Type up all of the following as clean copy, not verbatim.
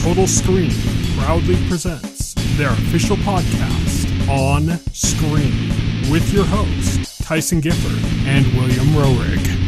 Total Screen proudly presents their official podcast, On Screen, with your hosts, Tyson Gifford and William Rohrig.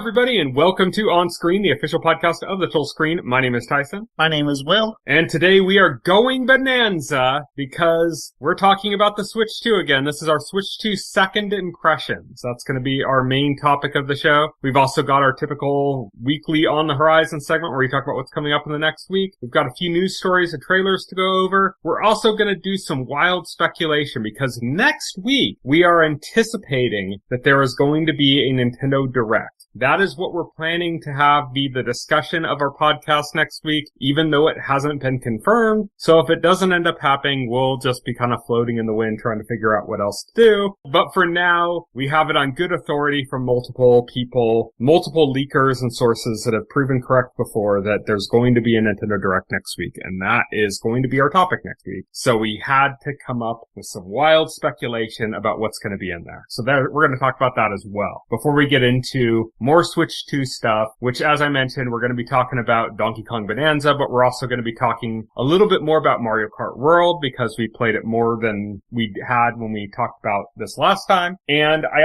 Everybody, and welcome to On Screen, the official podcast of the Total Screen. My name is Tyson. My name is Will. And today we are going bonanza because we're talking about the Switch 2 again. This is our Switch 2 second impressions. That's going to be our main topic of the show. We've also got our typical weekly On the Horizon segment where we talk about what's coming up in the next week. We've got a few news stories and trailers to go over. We're also going to do some wild speculation because next week we are anticipating that there is going to be a Nintendo Direct. That is what we're planning to have be the discussion of our podcast next week, even though it hasn't been confirmed. So if it doesn't end up happening, we'll just be kind of floating in the wind trying to figure out what else to do. But for now, we have it on good authority from multiple people, multiple leakers and sources that have proven correct before that there's going to be a Nintendo Direct next week. And that is going to be our topic next week. So we had to come up with some wild speculation about what's going to be in there. So we're going to talk about that as well. Before we get into more Switch 2 stuff, which as I mentioned, we're going to be talking about Donkey Kong Bananza, but we're also going to be talking a little bit more about Mario Kart World because we played it more than we had when we talked about this last time. And I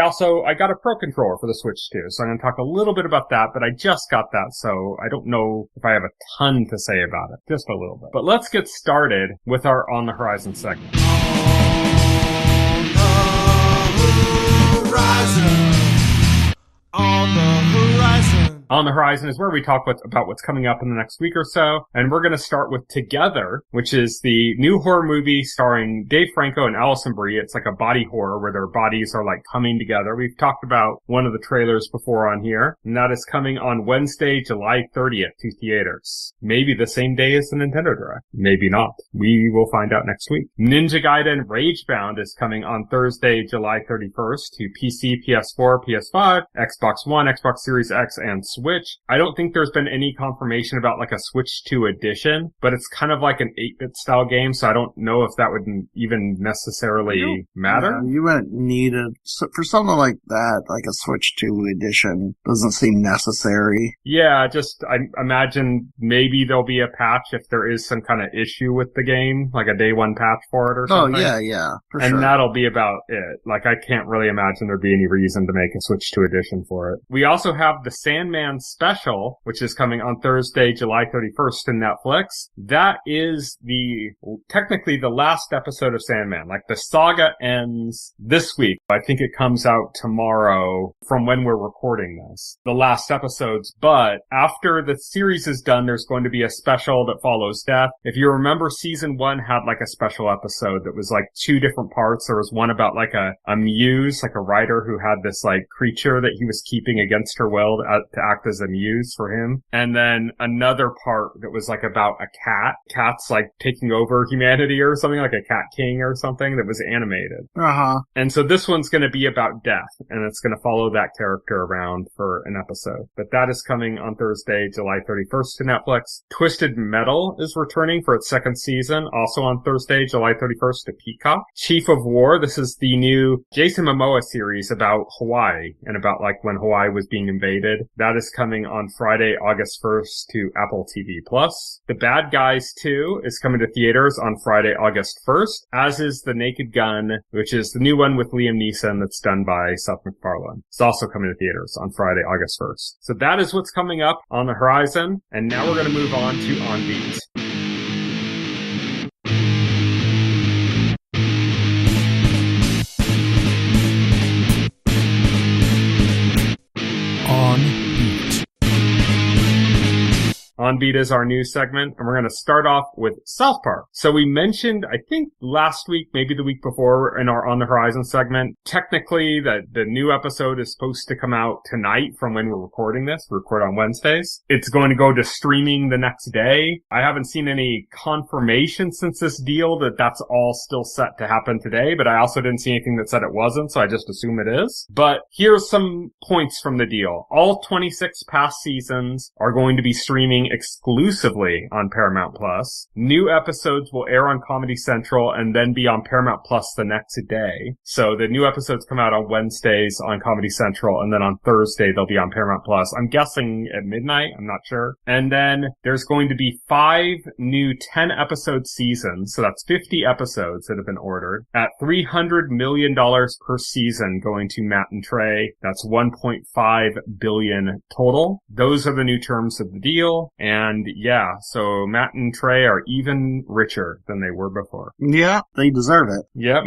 got a Pro Controller for the Switch 2, so I'm going to talk a little bit about that, but I just got that, so I don't know if I have a ton to say about it. Just a little bit. But let's get started with our On the Horizon segment. On the Horizon is where we talk about what's coming up in the next week or so. And we're going to start with Together, which is the new horror movie starring Dave Franco and Alison Brie. It's like a body horror where their bodies are like coming together. We've talked about one of the trailers before on here. And that is coming on Wednesday, July 30th to theaters. Maybe the same day as the Nintendo Direct. Maybe not. We will find out next week. Ninja Gaiden Ragebound is coming on Thursday, July 31st to PC, PS4, PS5, Xbox One, Xbox Series X, and Switch. I don't think there's been any confirmation about like a Switch 2 edition, but it's kind of like an 8-bit style game, so I don't know if that would even necessarily matter. Yeah, you wouldn't need for something like that, like a Switch 2 edition doesn't seem necessary. Yeah, I imagine maybe there'll be a patch if there is some kind of issue with the game, like a day one patch for it or something. Oh, yeah, for sure. And that'll be about it. Like, I can't really imagine there'd be any reason to make a Switch 2 edition for it. We also have the Sandman special, which is coming on Thursday, July 31st to Netflix. That is technically the last episode of Sandman. Like, the saga ends this week. I think it comes out tomorrow from when we're recording this. The last episodes. But after the series is done, there's going to be a special that follows death. If you remember, season 1 had like a special episode that was like 2 different parts. There was one about like a muse, like a writer who had this like creature that he was keeping against her will to act as a muse for him. And then another part that was like about a cat. Cat's like taking over humanity or something, like a cat king or something that was animated. And so this one's going to be about death, and it's going to follow that character around for an episode. But that is coming on Thursday, July 31st to Netflix. Twisted Metal is returning for its second season, also on Thursday, July 31st to Peacock. Chief of War, this is the new Jason Momoa series about Hawaii and about like when Hawaii was being invaded. That is coming on Friday, August 1st to Apple TV+. The Bad Guys 2 is coming to theaters on Friday, August 1st, as is The Naked Gun, which is the new one with Liam Neeson that's done by Seth MacFarlane. It's also coming to theaters on Friday, August 1st. So that is what's coming up on the horizon, and now we're going to move on to On Beat. On Beat is our news segment, and we're going to start off with South Park. So we mentioned, I think last week, maybe the week before, in our On the Horizon segment, technically the new episode is supposed to come out tonight from when we're recording this. We record on Wednesdays. It's going to go to streaming the next day. I haven't seen any confirmation since this deal that that's all still set to happen today, but I also didn't see anything that said it wasn't, so I just assume it is. But here's some points from the deal. All 26 past seasons are going to be streaming exclusively on Paramount Plus. New episodes will air on Comedy Central and then be on Paramount Plus the next day. So the new episodes come out on Wednesdays on Comedy Central, and then on Thursday they'll be on Paramount Plus. I'm guessing at midnight. I'm not sure. And then there's going to be 5 new 10-episode seasons. So that's 50 episodes that have been ordered at $300 million per season going to Matt and Trey. That's $1.5 billion total. Those are the new terms of the deal. And yeah, so Matt and Trey are even richer than they were before. Yeah, they deserve it. Yep.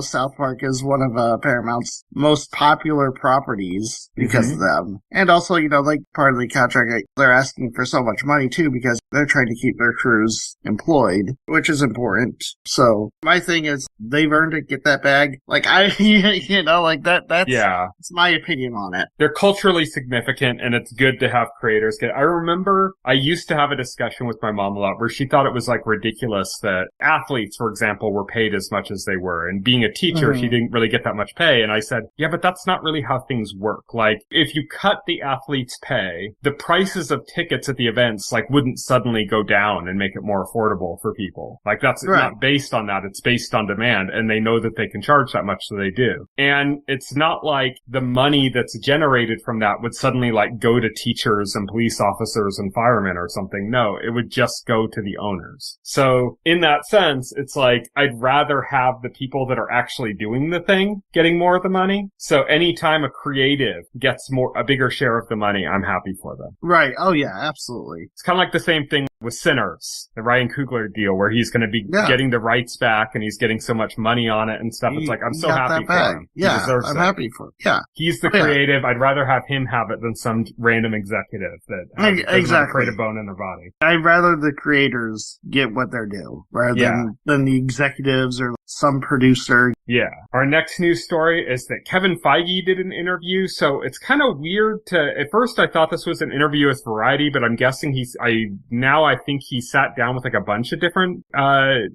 South Park is one of Paramount's most popular properties because of them. And also, like part of the contract, they're asking for so much money too because they're trying to keep their crews employed, which is important. So my thing is they've earned it. Get that bag. Like that's it's my opinion on it. They're culturally significant, and it's good to have creators get. I remember I used to have a discussion with my mom a lot where she thought it was like ridiculous that athletes, for example, were paid as much as they were, and being a teacher, she didn't really get that much pay. And I said, yeah, but that's not really how things work. Like, if you cut the athletes' pay, the prices of tickets at the events wouldn't suddenly go down and make it more affordable for people. Like, that's not based on that. It's based on demand, and they know that they can charge that much, so they do. And it's not like the money that's generated from that would suddenly go to teachers and police officers and firemen or something. No, it would just go to the owners. So in that sense, it's I'd rather have the people that are actually doing the thing getting more of the money. So anytime a creative gets a bigger share of the money, I'm happy for them. Right. Oh yeah, absolutely. It's kind of like the same thing with Sinners, the Ryan Coogler deal, where he's going to be getting the rights back and he's getting so much money on it and stuff. It's I'm so happy for him. Yeah, I'm happy for him. Yeah. He's the creative. I'd rather have him have it than some random executive that doesn't have a creative bone in their body. I'd rather the creators get what they're due rather than the executives or some producer. Yeah. Our next news story is that Kevin Feige did an interview. So it's kind of weird at first I thought this was an interview with Variety, but I'm guessing I think he sat down with a bunch of different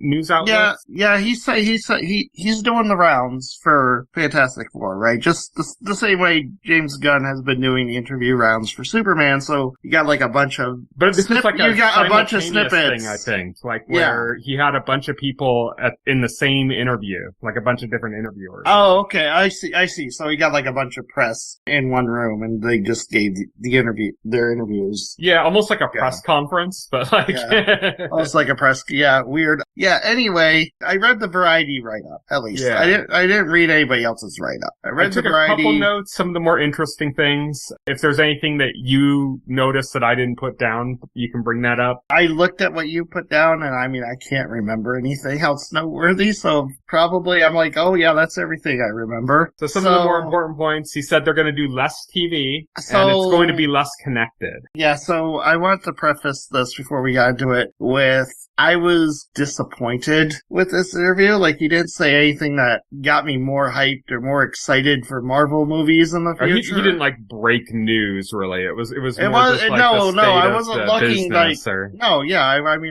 news outlets. Yeah, he's doing the rounds for Fantastic Four, right? Just the same way James Gunn has been doing the interview rounds for Superman. So you got a bunch of but this is you got a bunch of snippets thing, I think, where he had a bunch of people in the same interview, a bunch of different interviewers. Oh, okay, I see. So he got a bunch of press in one room, and they just gave their interviews. Yeah, almost like a press conference, but almost like a press. Yeah, weird. Yeah. Anyway, I read the Variety write-up. At least I didn't read anybody else's write-up. I took the Variety. A couple notes, some of the more interesting things. If there's anything that you noticed that I didn't put down, you can bring that up. I looked at what you put down, and I can't remember anything else noteworthy. So probably I'm oh yeah, that's everything I remember. So some of the more important points, he said they're going to do less TV, and it's going to be less connected. Yeah, so I want to preface this before we got into it with I was disappointed with this interview. He didn't say anything that got me more hyped or more excited for Marvel movies in the future. He didn't break news really. It was more just I wasn't looking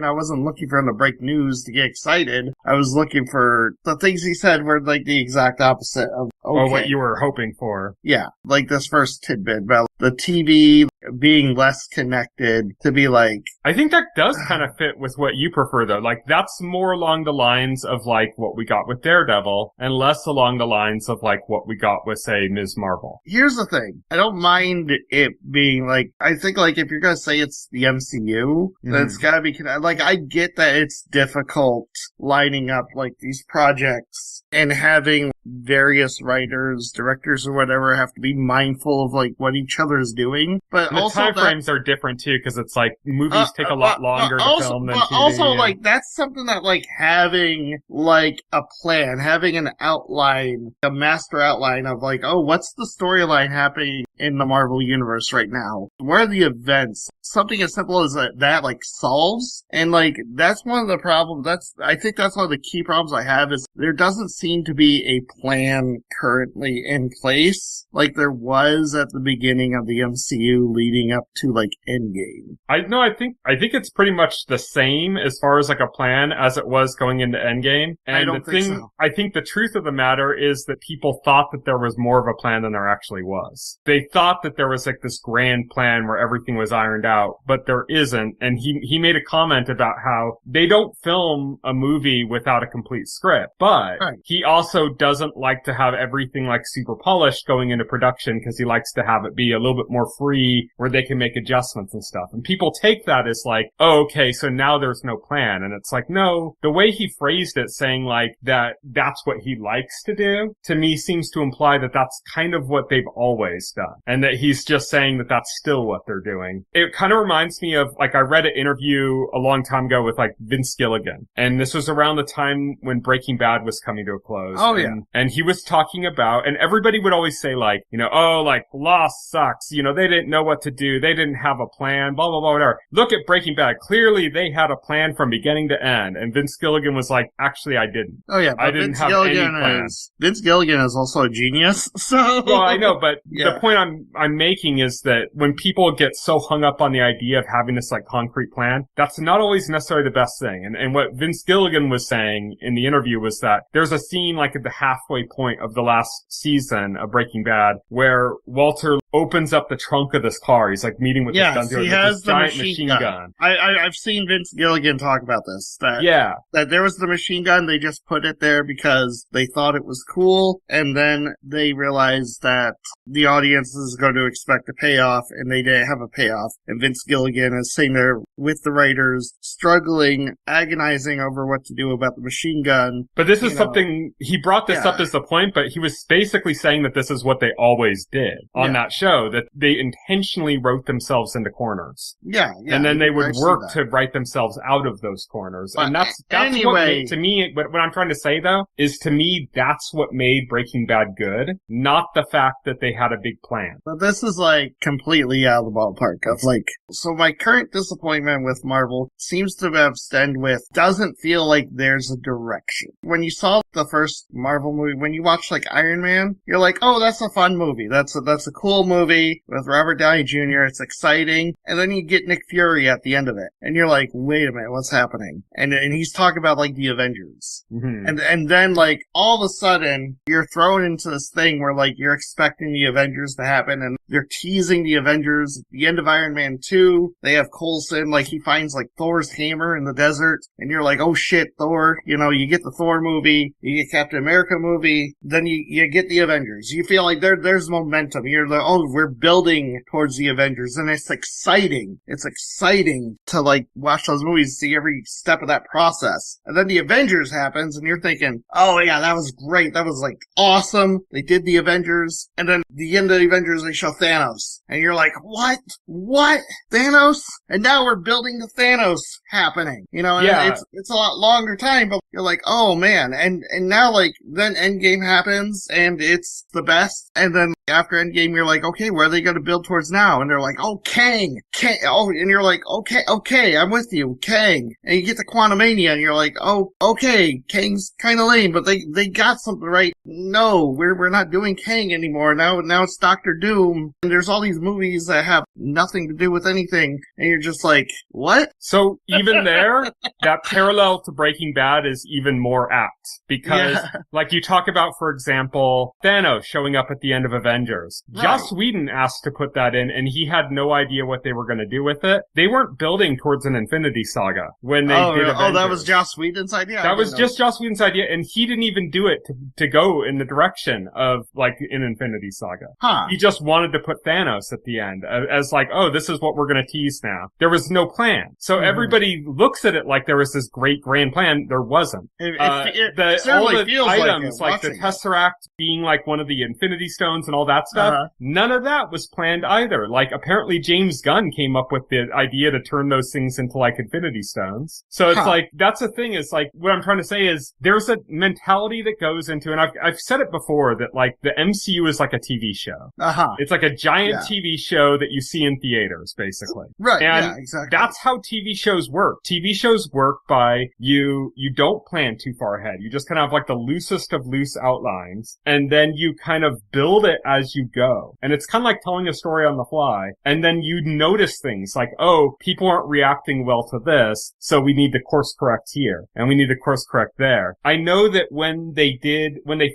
I wasn't looking for him to break news to get excited. I was looking for the things he said were the exact opposite of what you were hoping for. Yeah, this first tidbit about the TV being less connected to be I think that does kind of fit with what you prefer though. That's more along the lines of what we got with Daredevil and less along the lines of what we got with say Ms. Marvel. Here's the thing. I don't mind it being I think if you're going to say it's the MCU, then it's got to be I get that it's difficult lining up these projects and having various writers, directors or whatever have to be mindful of what each other is doing. But And the also time frames are different too, because it's like movies take a lot longer to film than TV. But also, like, that's something that, like, having, like, a plan, having an outline, a master outline of, like, oh, what's the storyline happening in the Marvel Universe right now? Where are the events? Something as simple as that, like, solves. And, like, that's one of the problems. I think that's one of the key problems I have is there doesn't seem to be a plan currently in place like there was at the beginning of the MCU leading up to, like, Endgame. I think it's pretty much the same as far as, like, a plan as it was going into Endgame. And I don't think so. I think the truth of the matter is that people thought that there was more of a plan than there actually was. They thought that there was, like, this grand plan where everything was ironed out, but there isn't. And he made a comment about how they don't film a movie without a complete script, but he also doesn't like to have everything, like, super polished going into production because he likes to have it be a little bit more free where they can make adjustments and stuff. And people take that as like, oh, okay, so now there's no plan. And it's like, no, the way he phrased it, saying like that's what he likes to do, to me seems to imply that that's kind of what they've always done. And that he's just saying that that's still what they're doing. It kind of reminds me of, like, I read an interview a long time ago with, like, Vince Gilligan. And this was around the time when Breaking Bad was coming to a close. Oh, yeah. And he was talking about, and everybody would always say, like, you know, oh, like, Lost sucks. You know, they didn't know what to do. They didn't have a plan, blah, blah, blah, whatever. Look at Breaking Bad. Clearly, they had a plan from beginning to end. And Vince Gilligan was like, actually, I didn't. Oh, yeah. I didn't have any plan. Vince Gilligan is also a genius, so... Well, I know, but the point I'm making is that when people get so hung up on the idea of having this, like, concrete plan, that's not always necessarily the best thing. And what Vince Gilligan was saying in the interview was that there's a scene, like, at the halfway point of the last season of Breaking Bad where Walter opens up the trunk of this car. He's, like, meeting with this gun dealer. He has this the giant machine gun. I've seen Vince Gilligan talk about this. That there was the machine gun, they just put it there because they thought it was cool, and then they realized that the audience is going to expect a payoff, and they didn't have a payoff. And Vince Gilligan is sitting there with the writers, struggling, agonizing over what to do about the machine gun. But this is something, he brought this up as the point, but he was basically saying that this is what they always did on that show, that they intentionally wrote themselves into corners. Yeah. And then they would work to write themselves out of those corners. But and that's anyway, what made, to me, what I'm trying to say though, is to me, that's what made Breaking Bad good, not the fact that they had a big plan. But this is like completely out of the ballpark of like, so my current disappointment with Marvel seems to have stemmed with, doesn't feel like there's a direction. When you saw the first Marvel movie, when you watch like Iron Man, you're like, oh, that's a fun movie. That's a cool movie with Robert Downey Jr. It's exciting. And then you get Nick Fury at the end of it. And you're like, wait a minute, what's happening? And he's talking about like the Avengers. Mm-hmm. And then like all of a sudden you're thrown into this thing where like you're expecting the Avengers to happen and they're teasing the Avengers. At the end of Iron Man 2, they have Coulson, like he finds like Thor's hammer in the desert and you're like, oh shit, Thor, you know, you get the Thor movie, you get Captain America movie, then you get the Avengers. You feel like there's momentum. You're like, oh, we're building towards the Avengers and it's exciting. It's exciting to like watch those movies, see every step of that process. And then the Avengers happens and you're thinking, oh yeah, that was great. That was like awesome. They did the Avengers. And then the end of the Avengers, they show Thanos. And you're like, what? What? Thanos? And now we're building the Thanos happening. You know, and it's a lot longer time, but you're like, oh man. And now like, then Endgame happens and it's the best. And then after Endgame, you're like, okay, where are they going to build towards now? And they're like, oh, Kang. Oh, and you're like, okay, I'm with you, Kang. And you get to Quantumania and you're like, oh, okay, Kang's kind of lame, but they got something right. No, we're not doing Kang anymore. Now it's Doctor Doom. And there's all these movies that have nothing to do with anything. And you're just like, what? So even there, that parallel to Breaking Bad is even more apt. Because, like you talk about, for example, Thanos showing up at the end of Avengers. Right. Joss Whedon asked to put that in, and he had no idea what they were going to do with it. They weren't building towards an Infinity Saga when they did Avengers. Oh, that was Joss Whedon's idea? That was just Joss Whedon's idea, and he didn't even do it to go in the direction of, like, an Infinity Saga. Huh. He just wanted to put Thanos at the end as like, oh, this is what we're going to tease now. There was no plan. So everybody looks at it like there was this great grand plan. There wasn't. It All the feels items, like the watching Tesseract being like one of the Infinity Stones and all that stuff, none of that was planned either. Like, apparently James Gunn came up with the idea to turn those things into like Infinity Stones. So it's like, that's the thing, is like, what I'm trying to say is there's a mentality that goes into, and I've said it before, that like the MCU is like a TV show. It's like a giant TV show that you see in theaters, basically. Right. And yeah, exactly. that's how TV shows work. TV shows work by you don't plan too far ahead. You just kind of have like the loosest of loose outlines, and then you kind of build it as you go. And it's kind of like telling a story on the fly, and then you notice things like, oh, people aren't reacting well to this, so we need to course correct here, and we need to course correct there. I know that when they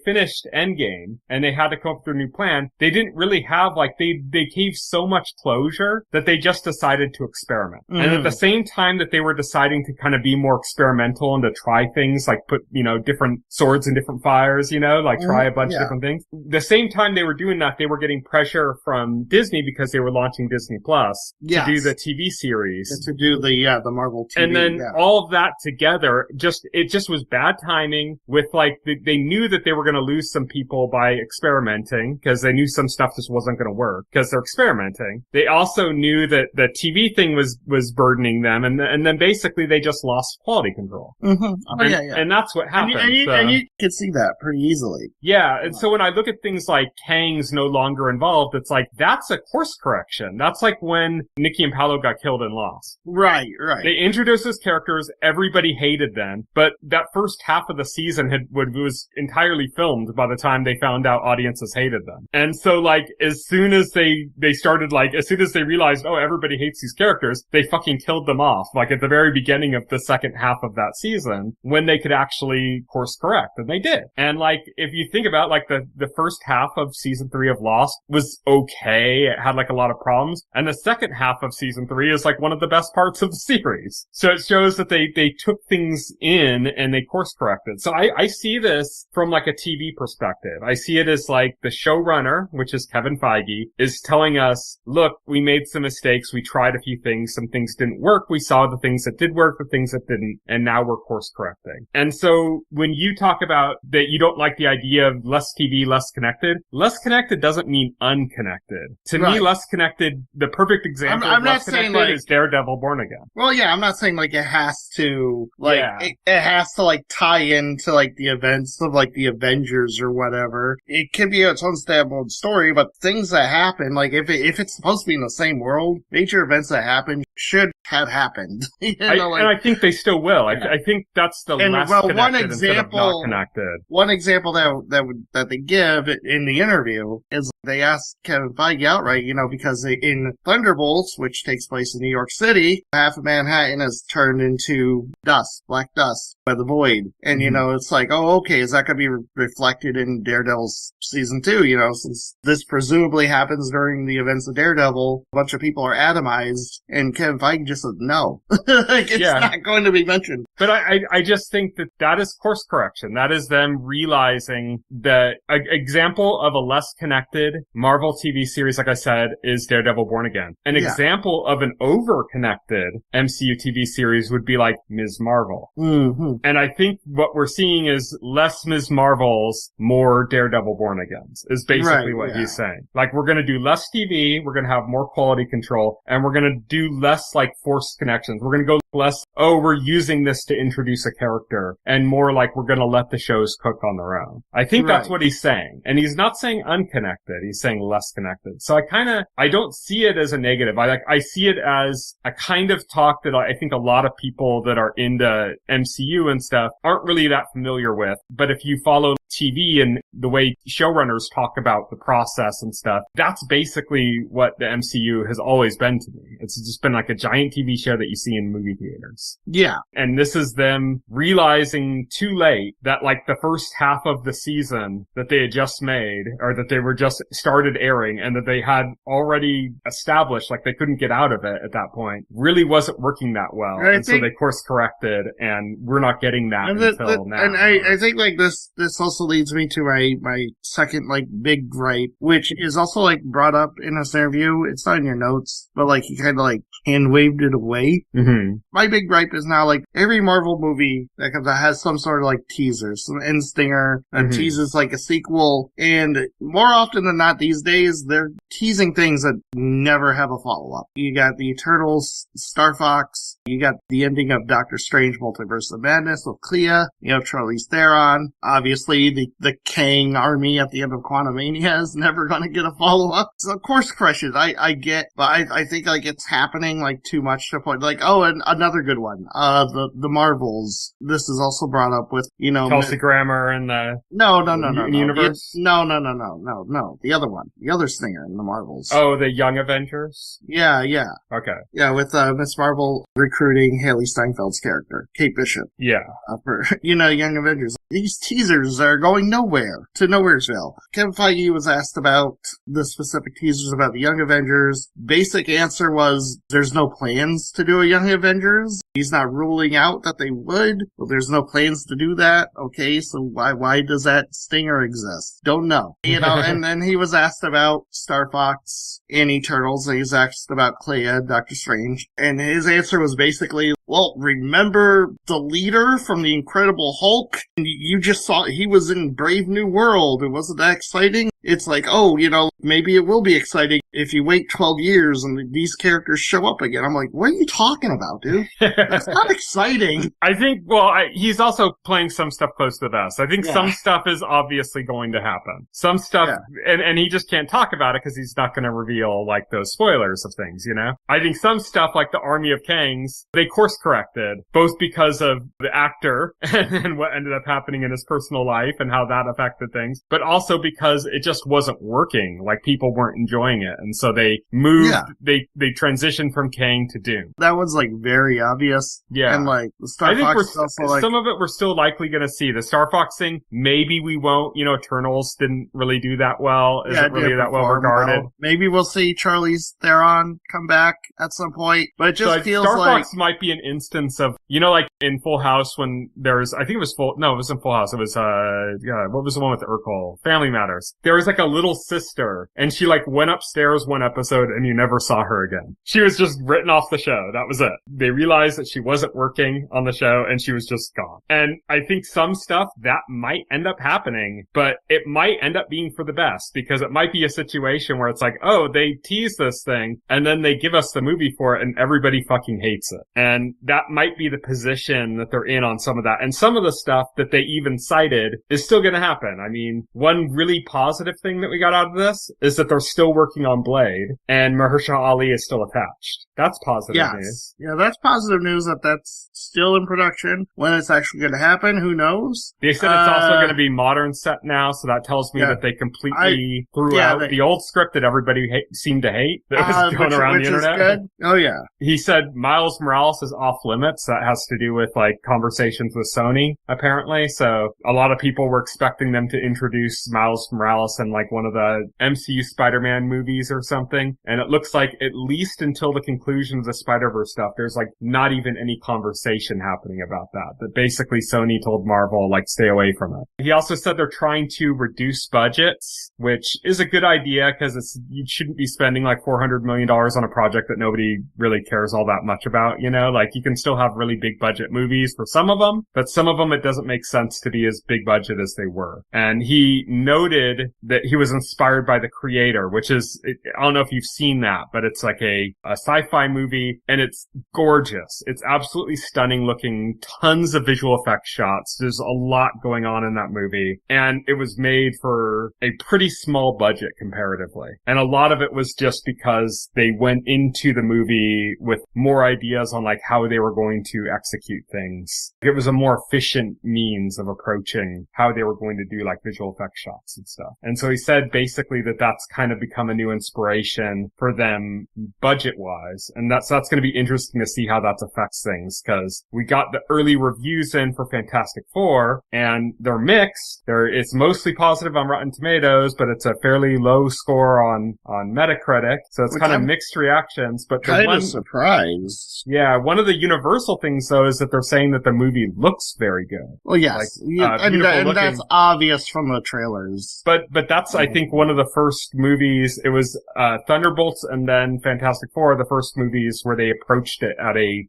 finished Endgame, and they had to come up with a new plan, they didn't really have, like, they gave so much closure that they just decided to experiment. And at the same time that they were deciding to kind of be more experimental and to try things, like put, different swords in different fires, like try a bunch of different things. The same time they were doing that, they were getting pressure from Disney because they were launching Disney Plus to do the TV series. To do the Marvel TV. And then all of that together, it just was bad timing with, like, they knew that they were going to lose some people by experimenting because they knew some stuff just wasn't going to work because they're experimenting. They also knew that the TV thing was burdening them, and then basically they just lost quality control. And that's what happened. And you could see that pretty easily. Yeah, and so when I look at things like Kang's no longer involved, it's like, that's a course correction. That's like when Nikki and Paolo got killed in Lost. Right. They introduced those characters, everybody hated them, but that first half of the season was entirely filmed by the time they found out audiences hated them. And so, like, as soon as they realized, oh, everybody hates these characters, they fucking killed them off, like at the very beginning of the second half of that season, when they could actually course correct, and they did. And like, if you think about, like, the first half of season 3 of Lost was okay, it had like a lot of problems, and the second half of season 3 is like one of the best parts of the series. So it shows that they took things in and they course corrected. So I see this from like a TV perspective. I see it as like the showrunner, which is Kevin Feige, is telling us, look, we made some mistakes, we tried a few things, some things didn't work, we saw the things that did work, the things that didn't, and now we're course correcting. And so when you talk about that you don't like the idea of less TV, less connected doesn't mean unconnected. To me, less connected, the perfect example of less connected is Daredevil Born Again. Well, yeah, I'm not saying like it has to, like, it has to like tie into like the events of like the Avengers or whatever. It could be its own standalone story, but things that happen, like if it's supposed to be in the same world, major events that happen should have happened. And I think they still will. I think that's the less connected instead of not connected. One example that they give in the interview is they asked Kevin Feige outright, because in Thunderbolts, which takes place in New York City, half of Manhattan is turned into dust, black dust, by the Void. And, it's like, oh, okay, is that going to be reflected in Daredevil's season 2? Since this presumably happens during the events of Daredevil, a bunch of people are atomized, and Kevin Feige just said no. It's not going to be mentioned. But I just think that is course correction. That is them realizing that an example of a less connected Marvel TV series, like I said, is Daredevil Born Again. An example of an over-connected MCU TV series would be like Ms. Marvel. And I think what we're seeing is less Ms. Marvels, more Daredevil Born Agains, is basically what he's saying. Like, we're going to do less TV, we're going to have more quality control, and we're going to do less, like, forced connections. We're going to go less, oh, we're using this to introduce a character, and more like we're going to let the shows cook on their own. I think that's what he's saying. And he's not saying unconnected, he's saying less connected. So I don't see it as a negative. I see it as a kind of talk that I think a lot of people that are into MCU and stuff aren't really that familiar with. But if you follow TV and the way showrunners talk about the process and stuff, that's basically what the MCU has always been to me. It's just been like a giant TV show that you see in movie theaters. Yeah. And this is them realizing too late that like the first half of the season that they had just made, or that they were just started airing, and that they had already established, like they couldn't get out of it at that point, really wasn't working that well. And so they course course corrected, and we're not getting that until now. And I think like this also leads me to my second like big gripe, which is also like brought up in this interview. It's not in your notes, but like he kind of like hand waved it away. Mm-hmm. My big gripe is now like every Marvel movie that comes out has some sort of like teaser, some end stinger, and teases like a sequel. And more often than not these days, they're teasing things that never have a follow-up. You got the Eternals, Star Fox, you got the ending of Doctor Strange Multiverse of Madness with Clea, you know, Charlize Theron. Obviously, the Kang army at the end of Quantumania is never going to get a follow-up. So, of course, crushes. I get, but I think, like, it's happening, like, too much to point. Like, oh, and another good one. The Marvels. This is also brought up with, you know... Kelsey Grammer and the... No. Universe? No. The other one. The other stinger in the Marvels. Oh, the Young Avengers? Yeah. Okay. Yeah, with Miss Marvel recruiting Haley Steinfeld's character, Kate Bishop. Yeah. For, you know, Young Avengers. These teasers are going nowhere, to Nowheresville. Kevin Feige was asked about the specific teasers about the Young Avengers. Basic answer was, there's no plans to do a Young Avengers. He's not ruling out that they would, but there's no plans to do that. Okay, so why does that stinger exist? Don't know. You know, and then he was asked about Star Fox and Eternals, and he was asked about Clea, Doctor Strange, and his answer was basically, well, remember the leader from the Incredible Hulk? You just saw he was in Brave New World. It wasn't that exciting. It's like, oh, you know, maybe it will be exciting if you wait 12 years and these characters show up again. I'm like, what are you talking about, dude? That's not exciting. I think, well, he's also playing some stuff close to the vest. I think some stuff is obviously going to happen. Some stuff, and he just can't talk about it because he's not going to reveal, like, those spoilers of things, you know? I think some stuff, like the Army of Kangs, they course corrected, both because of the actor and what ended up happening in his personal life and how that affected things, but also because it just wasn't working. Like, people weren't enjoying it. And so they moved, they transitioned from Kang to Doom. That was, like, very obvious. Yeah. And, like, the Star Fox stuff, like... Some of it we're still likely going to see. The Star Fox thing, maybe we won't. You know, Eternals didn't really do that well. Isn't really that well regarded. Well. Maybe we'll see Charlize Theron come back at some point. But it just feels Star like... Fox might be an instance of, you know, like in Full House when there's, I think it was it wasn't Full House. It was, what was the one with Urkel? Family Matters. There was like a little sister, and she like went upstairs one episode and you never saw her again. She was just written off the show. That was it. They realized that she wasn't working on the show and she was just gone. And I think some stuff that might end up happening, but it might end up being for the best because it might be a situation where it's like, oh, they tease this thing and then they give us the movie for it and everybody fucking hates it. And that might be the position that they're in on some of that. And some of the stuff that they even cited is still going to happen. I mean, one really positive thing that we got out of this is that they're still working on Blade and Mahershala Ali is still attached. That's positive news. Yeah, that's positive news that that's still in production. When it's actually going to happen, who knows? They said it's also going to be modern set now, so that tells me that they completely threw out the old script that everybody seemed to hate that was going around the internet. Is good. Oh, yeah. He said Miles Morales is off limits. That has to do with, like, conversations with Sony, apparently. So a lot of people were expecting them to introduce Miles Morales in, like, one of the MCU Spider-Man movies or something. And it looks like at least until the conclusion of the Spider-Verse stuff, there's, like, not even any conversation happening about that. But basically Sony told Marvel, like, stay away from it. He also said they're trying to reduce budgets, which is a good idea because you shouldn't be spending, like, $400 million on a project that nobody really cares all that much about, you know? Like, you can still have really big budget movies for some of them, but some of them it doesn't make sense to be as big budget as they were. And he noted that he was inspired by The Creator, which is, I don't know if you've seen that, but it's like a sci-fi movie, and it's gorgeous. It's absolutely stunning looking, tons of visual effects shots. There's a lot going on in that movie, and it was made for a pretty small budget comparatively. And a lot of it was just because they went into the movie with more ideas on like how they were going to execute things. It was a more efficient means of approaching how they were going to do like visual effects shots and stuff. And And so he said basically that that's kind of become a new inspiration for them budget-wise. And that's going to be interesting to see how that affects things, because we got the early reviews in for Fantastic Four, and they're mixed. It's mostly positive on Rotten Tomatoes, but it's a fairly low score on Metacritic. So it's kind of mixed reactions. But kind of surprised. Yeah, one of the universal things, though, is that they're saying that the movie looks very good. Well, yes. And that's obvious from the trailers. But that's, I think, one of the first movies. It was Thunderbolts and then Fantastic Four, the first movies where they approached it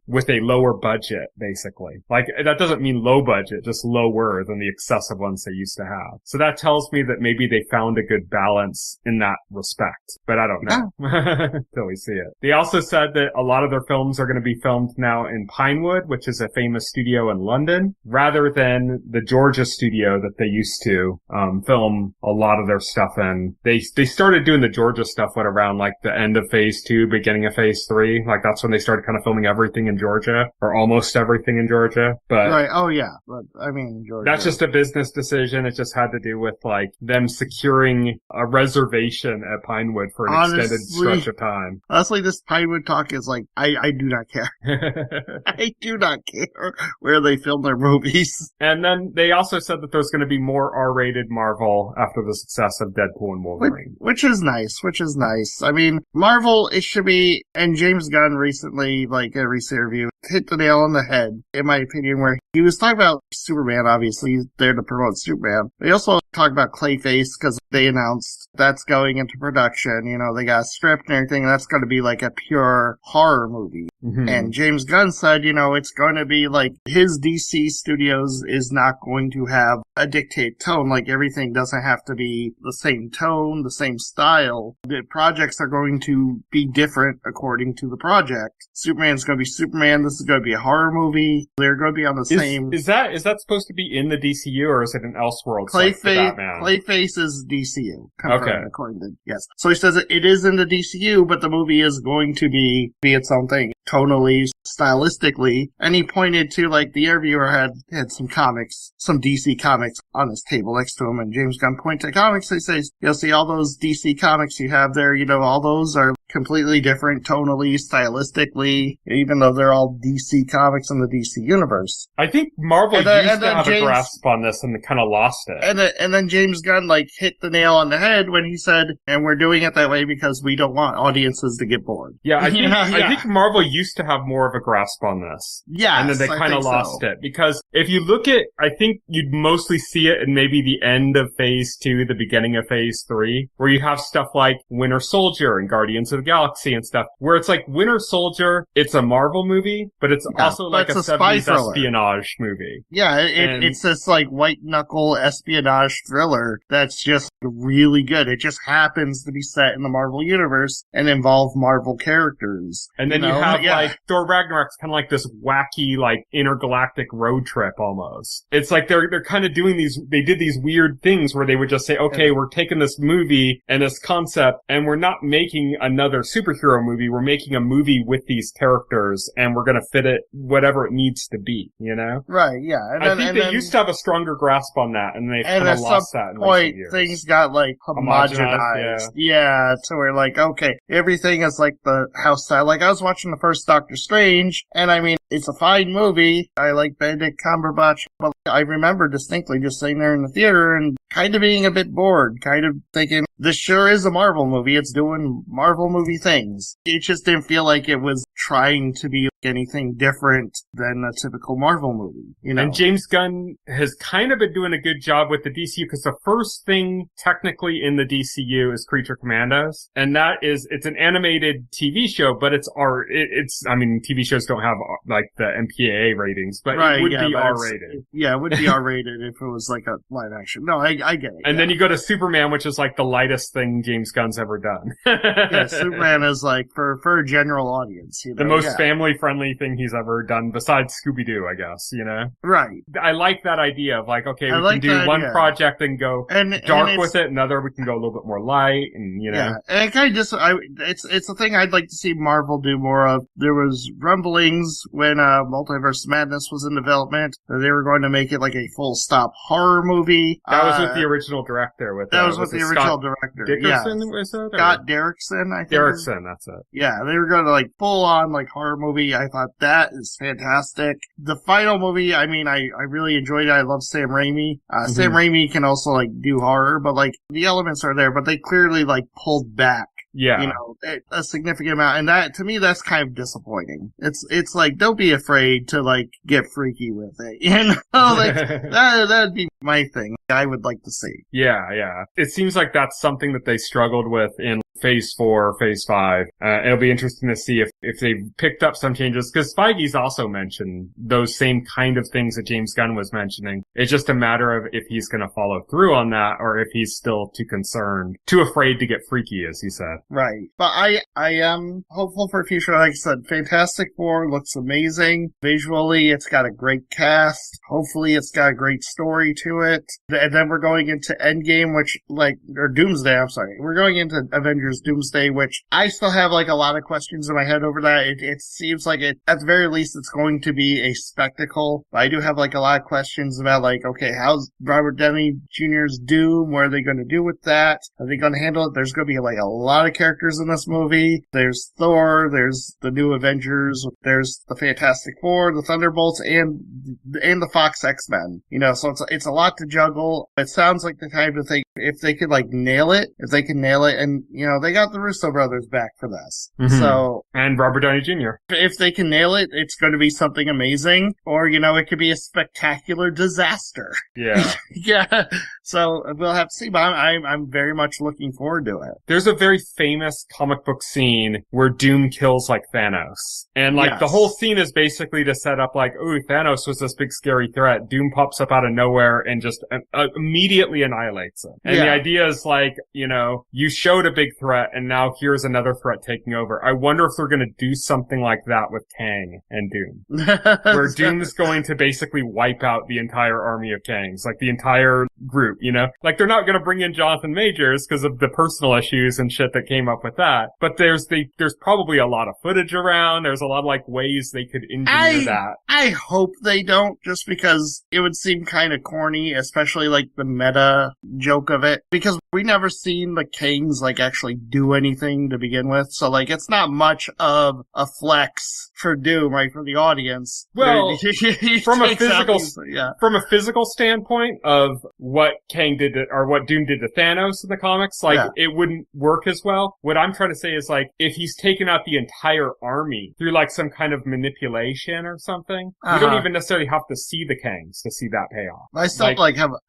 with a lower budget, basically. Like, that doesn't mean low budget, just lower than the excessive ones they used to have. So that tells me that maybe they found a good balance in that respect. But I don't know until we see it. They also said that a lot of their films are going to be filmed now in Pinewood, which is a famous studio in London, rather than the Georgia studio that they used to film a lot of their stuff in. They started doing the Georgia stuff around like the end of phase 2, beginning of phase 3. Like that's when they started kind of filming everything in Georgia, or almost everything in Georgia. But right. Oh yeah. But I mean, Georgia. That's just a business decision. It just had to do with like them securing a reservation at Pinewood for an extended stretch of time. Honestly, this Pinewood talk is like, I do not care. I do not care where they film their movies. And then they also said that there's going to be more R-rated Marvel after the success of Deadpool and Wolverine. Which is nice. I mean, Marvel, it should be, and James Gunn recently, like a recent review, hit the nail on the head, in my opinion, where he was talking about Superman, obviously, he's there to promote Superman. But he also talked about Clayface, because they announced that's going into production, they got a script and everything, and that's going to be like a pure horror movie. Mm-hmm. And James Gunn said, it's going to be like, his DC Studios is not going to have a dictate tone, like everything doesn't have to be the same tone, the same style. The projects are going to be different according to the project. Superman's going to be Superman, this is going to be a horror movie, they're going to be on the same... Is that supposed to be in the DCU, or is it an Elseworlds like the Batman? Clayface is DCU. Confirmed, according to... Yes. So he says it is in the DCU, but the movie is going to be its own thing. Tonally, stylistically, and he pointed to, like, the interviewer had some comics, some DC comics on his table next to him, and James Gunn pointed to comics, he says, see all those DC comics you have there, all those are completely different tonally, stylistically, even though they're all DC comics in the DC universe. I think Marvel used to have a grasp on this and kind of lost it. And then James Gunn, like, hit the nail on the head when he said, and we're doing it that way because we don't want audiences to get bored. Yeah, I think Marvel used to have more of a grasp on this. Yeah. And then they kind of lost it. Because if you look at, I think you'd mostly see it in maybe the end of phase 2, the beginning of phase 3, where you have stuff like Winter Soldier and Guardians of the Galaxy and stuff, where it's like Winter Soldier, it's a Marvel movie, but it's also like a 70s espionage movie. Yeah, it's this like white knuckle espionage thriller that's just really good. It just happens to be set in the Marvel universe and involve Marvel characters. And then you have like Thor Ragnarok's kind of like this wacky like intergalactic road trip almost. It's like they're kind of doing they did these weird things where they would just say, okay, we're taking this movie and this concept and we're not making another superhero movie, we're making a movie with these characters and we're going to fit it whatever it needs to be, Right, yeah. I think they used to have a stronger grasp on that and they've kind of lost that in recent years. Things got like homogenized. Yeah, so we're like, okay, everything is like the house style. Like I was watching the first Doctor Strange and I mean, it's a fine movie. I like Benedict Cumberbatch, but I remember distinctly just sitting there in the theater and kind of being a bit bored, kind of thinking, this sure is a Marvel movie. It's doing Marvel movie things. It just didn't feel like it was trying to be anything different than a typical Marvel movie, And James Gunn has kind of been doing a good job with the DCU because the first thing technically in the DCU is Creature Commandos. And it's an animated TV show, but TV shows don't have like the MPAA ratings, but it would be R-rated. Yeah, it would be R-rated if it was like a live action. No, I get it. And then you go to Superman, which is like the lightest thing James Gunn's ever done. Yeah, Superman is like for a general audience, the most family-friendly friendly thing he's ever done besides Scooby-Doo, I guess, you know? Right. I like that idea of like, okay, I we like can do that one idea. project and go dark and with it, another we can go a little bit more light, and you know. Yeah, and it kind of it's a thing I'd like to see Marvel do more of. There was rumblings when Multiverse Madness was in development that they were going to make it like a full stop horror movie. That was with the original director. That was with the original director. Dickerson, yeah. was it? Scott Derrickson, I think. Derrickson, that's it. Yeah, they were going to like full on like horror movie. I thought that is fantastic. The final movie, I mean, I really enjoyed it. I love Sam Raimi. Sam Raimi can also like do horror, but like the elements are there, but they clearly like pulled back. Yeah. You know, a significant amount. And that, to me, that's kind of disappointing. It's like, don't be afraid to like get freaky with it. You know, like, that'd be my thing. I would like to see. Yeah, yeah. It seems like that's something that they struggled with in Phase 4, Phase 5. It'll be interesting to see if they've picked up some changes, because Feige's also mentioned those same kind of things that James Gunn was mentioning. It's just a matter of if he's going to follow through on that, or if he's still too concerned, too afraid to get freaky, as he said. Right. But I am hopeful for the future. Like I said, Fantastic Four looks amazing. Visually, it's got a great cast. Hopefully, it's got a great story to it. And then we're going into Endgame, or Doomsday, I'm sorry. We're going into Avengers Doomsday, which I still have like a lot of questions in my head over that. It seems like at the very least, it's going to be a spectacle. But I do have like a lot of questions about like, okay, how's Robert Downey Jr.'s Doom? What are they going to do with that? Are they going to handle it? There's going to be like a lot of characters in this movie. There's Thor, there's the new Avengers, there's the Fantastic Four, the Thunderbolts, and the Fox X-Men. You know, so it's a lot to juggle. It sounds like the type of thing, if they could like nail it, and you know, they got the Russo brothers back for this. Mm-hmm. So, and Robert Downey Jr. If they can nail it, it's going to be something amazing, or you know, it could be a spectacular disaster. Yeah. Yeah. So we'll have to see, but I'm very much looking forward to it. There's a very famous comic book scene where Doom kills like Thanos. And like the whole scene is basically to set up like, ooh, Thanos was this big scary threat. Doom pops up out of nowhere and just immediately annihilates it. And the idea is like, you know, you showed a big threat and now here's another threat taking over. I wonder if they're going to do something like that with Kang and Doom. Where Doom's going to basically wipe out the entire army of Kangs, like the entire group, you know? Like they're not going to bring in Jonathan Majors because of the personal issues and shit that came up with that. But there's probably a lot of footage around. There's a lot of like ways they could engineer that. I hope they don't, just because it would seem kind of corny, especially like the meta joke of it, because we never seen the Kangs like actually do anything to begin with. So like it's not much of a flex for Doom, right, for the audience. Well, from a physical standpoint of what Kang did or what Doom did to Thanos in the comics, like it wouldn't work as well. What I'm trying to say is like if he's taken out the entire army through like some kind of manipulation or something, you don't even necessarily have to see the Kangs to see that payoff. I still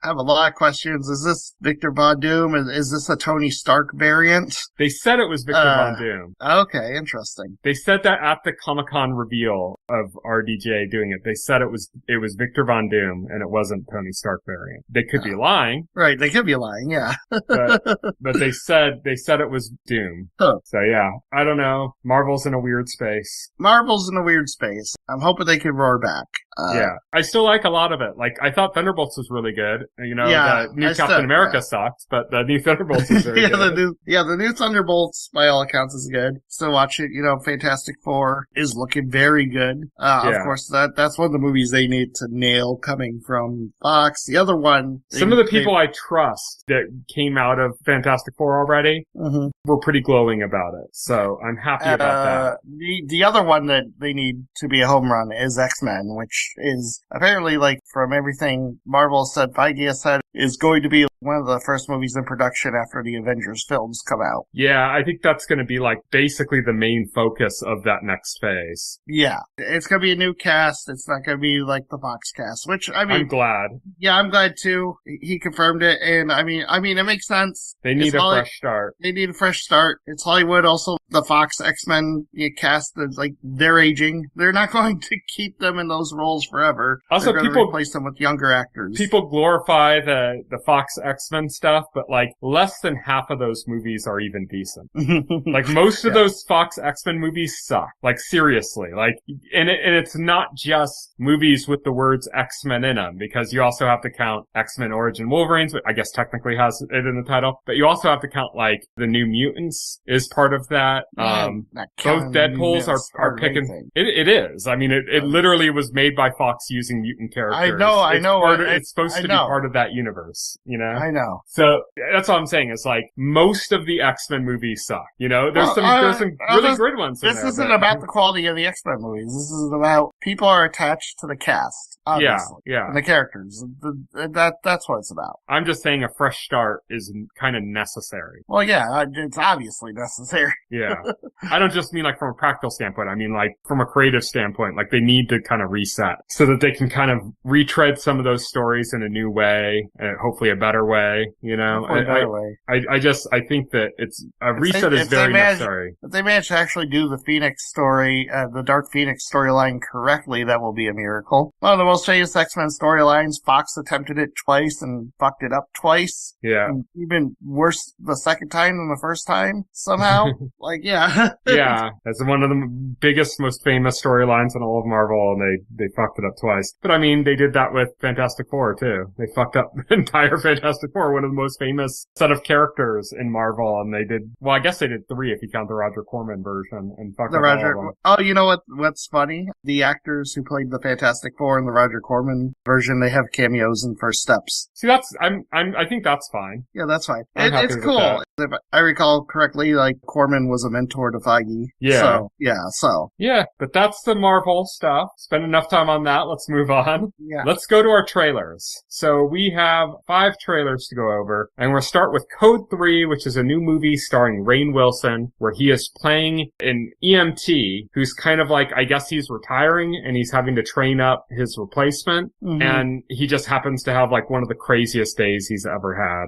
have a lot of questions. Is this Victor Von Doom? Is this a Tony Stark variant? They said it was Victor Von Doom. Okay, interesting. They said that at the Comic-Con reveal of RDJ doing it. They said it was Victor Von Doom and it wasn't Tony Stark variant. They could be lying. Right, they could be lying, yeah. but they said it was Doom. Huh. So yeah, I don't know. Marvel's in a weird space. I'm hoping they can roar back. Yeah. I still like a lot of it. Like, I thought Thunderbolts was really good. You know, the new Captain America sucked, but the new Thunderbolts is very good. The new Thunderbolts, by all accounts, is good. Still watch it. You know, Fantastic Four is looking very good. Of course, that's one of the movies they need to nail coming from Fox. The other one... Some of the people I trust that came out of Fantastic Four already were pretty glowing about it. So I'm happy about that. The other one that they need to be a home run is X-Men, which is apparently, like, from everything Marvel said, Feige has said, is going to be one of the first movies in production after the Avengers films come out. Yeah, I think that's going to be, like, basically the main focus of that next phase. Yeah. It's going to be a new cast. It's not going to be like the Fox cast, which, I mean... I'm glad. Yeah, I'm glad, too. He confirmed it, and I mean, it makes sense. They need a fresh start. They need a fresh start. It's Hollywood. Also, the Fox X-Men cast, like, they're aging. They're not going to keep them in those roles forever. Also, they're people replace them with younger actors. People glorify the Fox X-Men stuff, but like less than half of those movies are even decent. Like most of those Fox X-Men movies suck. Like seriously, like, and it's not just movies with the words X-Men in them, because you also have to count X-Men Origin Wolverines, which I guess technically has it in the title, but you also have to count like the New Mutants is part of that. Both Deadpools are picking. It is. I mean, it literally was made by Fox using mutant characters. I know. It's supposed to be part of that universe, you know? I know. So that's all I'm saying. It's like most of the X-Men movies suck. You know, there's some really good ones. This isn't about the quality of the X-Men movies. This is about people are attached to the cast. Obviously. Yeah. And the characters. That's what it's about. I'm just saying a fresh start is kind of necessary. Well, yeah, it's obviously necessary. Yeah. I don't just mean like from a practical standpoint. I mean like from a creative standpoint. Like they need to kind of reset so that they can kind of retread some of those stories in a new way, hopefully a better way, you know? I think that it's a reset is very necessary. If they manage to actually do the Phoenix story, the Dark Phoenix storyline correctly, that will be a miracle. One of the most famous X-Men storylines, Fox attempted it twice and fucked it up twice. Yeah. And even worse the second time than the first time, somehow. Like, yeah. Yeah. That's one of the biggest, most famous storylines in all of Marvel, and they fucked it up twice. But I mean, they did that with Fantastic Four, too. They fucked up the entire Fantastic Four, one of the most famous set of characters in Marvel, and they did, well, I guess they did 3 if you count the Roger Corman version, and fucked up all of them. Oh, you know what's funny? The actors who played the Fantastic Four in the Roger Corman version, they have cameos in First Steps. See, I think that's fine. Yeah, that's fine. It's cool. If I recall correctly, like, Corman was a mentor to Feige. Yeah. Yeah, but that's the Marvel stuff. Spend enough time on that. Let's move on. Yeah. Let's go to our trailers. So we have 5 trailers to go over, and we'll start with Code 3, which is a new movie starring Rainn Wilson, where he is playing an EMT who's kind of like, I guess he's retiring, and he's having to train up his replacement, and he just happens to have like one of the craziest days he's ever had.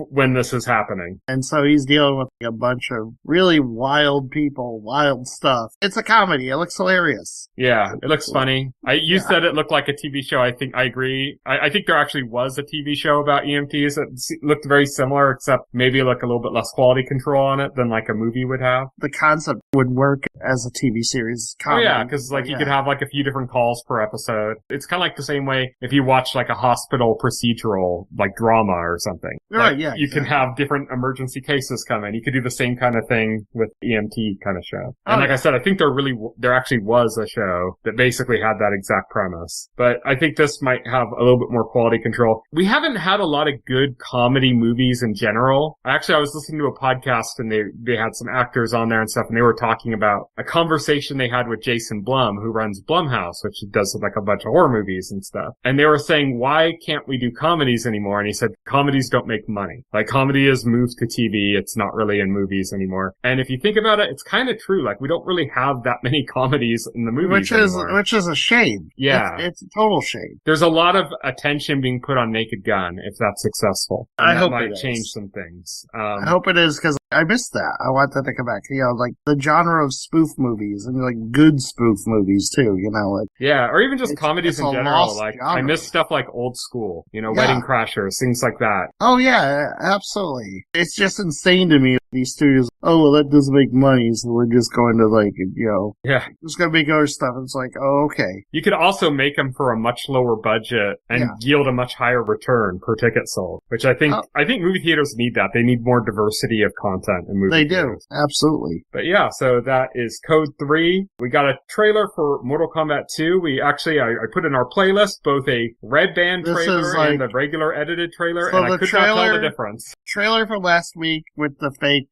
When this is happening. And so he's dealing with a bunch of really wild people, wild stuff. It's a comedy. It looks hilarious. Yeah, it looks funny. You said it looked like a TV show. I think I agree. I think there actually was a TV show about EMTs that looked very similar, except maybe like a little bit less quality control on it than like a movie would have. The concept would work as a TV series comedy. Oh yeah, because like you could have like a few different calls per episode. It's kind of like the same way if you watch like a hospital procedural, like drama or something. Right, like, you can have different emergency cases come in. You could do the same kind of thing with EMT kind of show. And like I said, I think there actually was a show that basically had that exact premise. But I think this might have a little bit more quality control. We haven't had a lot of good comedy movies in general. I was listening to a podcast and they had some actors on there and stuff, and they were talking about a conversation they had with Jason Blum, who runs Blumhouse, which does like a bunch of horror movies and stuff. And they were saying, why can't we do comedies anymore? And he said, comedies don't make money. Like comedy is moved to TV. It's not really in movies anymore. And if you think about it, it's kind of true. Like we don't really have that many comedies in the movies anymore. Which is a shame. Yeah. It's a total shame. There's a lot of attention being put on Naked Gun if that's successful. And I hope that might it change is. some things. I hope it is, because I missed that. I want that to come back. You know, like the genre of spoof movies, and like good spoof movies too, you know, like. Yeah, or even just comedies in general. Like genre. I miss stuff like Old School, you know, Wedding Crashers, things like that. Oh yeah, absolutely. It's just insane to me. These studios, oh, well, that doesn't make money, so we're just going to, like, you know, just going to make other stuff. It's like, oh, okay. You could also make them for a much lower budget and yield a much higher return per ticket sold, which I think movie theaters need that. They need more diversity of content in movie theaters. They do. Absolutely. But yeah, so that is Code 3. We got a trailer for Mortal Kombat 2. We actually, I put in our playlist both a red band trailer and a regular edited trailer, and I could not tell the difference. Trailer from last week with the fake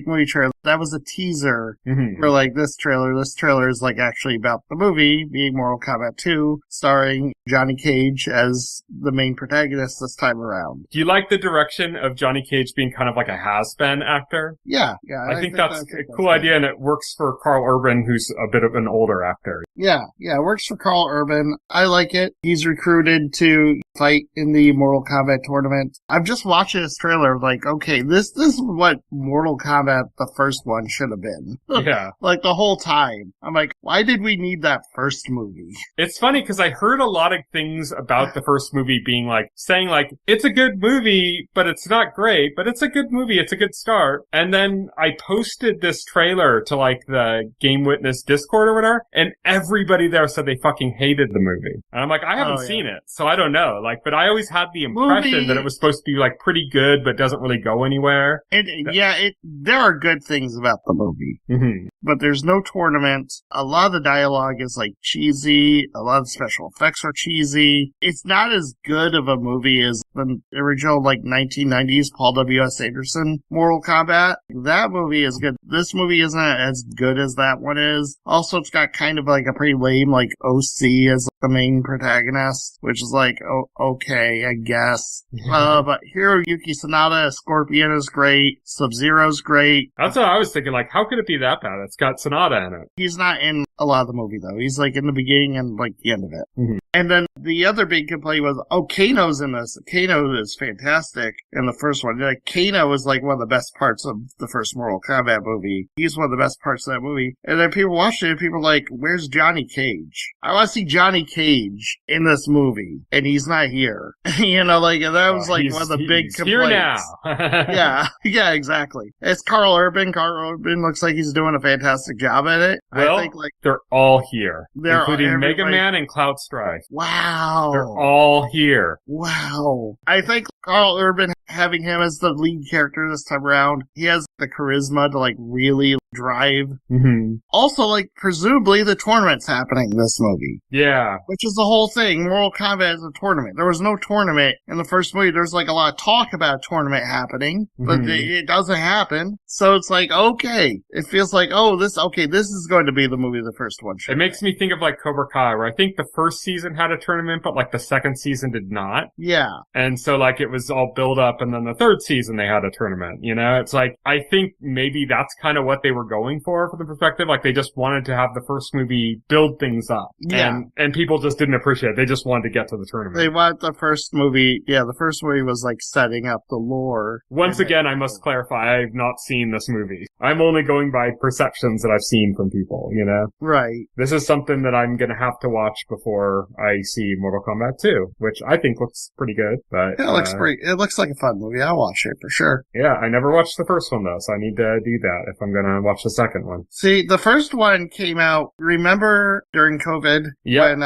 movie trailer, that was a teaser for like this trailer. This trailer is like actually about the movie being Mortal Kombat 2, starring Johnny Cage as the main protagonist this time around. Do you like the direction of Johnny Cage being kind of like a has-been actor? Yeah. I think that's a cool idea, and it works for Carl Urban, who's a bit of an older actor. Yeah, it works for Carl Urban. I like it. He's recruited to fight in the Mortal Kombat tournament. I'm just watching this trailer like, okay, this is what Mortal Kombat, the first one, should have been. Yeah. Like the whole time. I'm like, why did we need that first movie? It's funny because I heard a lot of things about the first movie being like, saying like, it's a good movie, but it's not great, but it's a good movie, it's a good start. And then I posted this trailer to like the Game Witness Discord or whatever, and everybody there said they fucking hated the movie. And I'm like, I haven't seen it, so I don't know. Like, but I always had the impression that it was supposed to be like pretty good, but doesn't really go anywhere. There are good things about the movie. Mm-hmm. But there's no tournament. A lot of the dialogue is like cheesy. A lot of the special effects are cheesy. It's not as good of a movie as the original like 1990s Paul W.S. Anderson Mortal Kombat. That movie is good. This movie isn't as good as that one is. Also, it's got kind of like a pretty lame like OC as the main protagonist, which is like, okay, I guess. But Hiroyuki Sanada as Scorpion is great. Sub-Zero's great. That's what I was thinking, like, how could it be that bad? It's got Sonata in it. He's not in a lot of the movie, though. He's, like, in the beginning and, like, the end of it. Mm-hmm. And then the other big complaint was, Kano's in this. Kano is fantastic in the first one. Like, Kano is, like, one of the best parts of the first Mortal Kombat movie. He's one of the best parts of that movie. And then people watched it, and people were like, where's Johnny Cage? I want to see Johnny Cage in this movie, and he's not here. You know, like, and that was, like, one of the big complaints. Here now. Yeah, exactly. It's Carl Urban. Carl Urban looks like he's doing a fantastic job at it. Well, I think, like, they're all here, including Mega Man and Cloud Strife. Wow. They're all here. Wow. I think Carl Urban, having him as the lead character this time around, he has the charisma to, like, really drive. Mm-hmm. Also, like, presumably the tournament's happening in this movie. Yeah. Which is the whole thing. Mortal Kombat is a tournament. There was no tournament in the first movie. There's, like, a lot of talk about a tournament happening, but it doesn't happen. So it's like, okay. It feels like, this is going to be the movie the first one should. It makes me think of, like, Cobra Kai, where I think the first season had a tournament, but, like, the second season did not. Yeah. And so, like, it was all build up, and then the third season they had a tournament, you know? It's like, I think maybe that's kind of what they were going for the perspective. Like, they just wanted to have the first movie build things up. Yeah. And people just didn't appreciate it. They just wanted to get to the tournament. They want the first movie, the first movie was, like, setting up the lore. Once again, I must clarify, I have not seen this movie. I'm only going by perceptions that I've seen from people, you know? Right. This is something that I'm gonna have to watch before I see Mortal Kombat 2, which I think looks pretty good, but... It looks like a fun movie. I'll watch it for sure. Yeah, I never watched the first one though, so I need to do that if I'm gonna watch the second one. See, the first one came out, remember during COVID? Yep.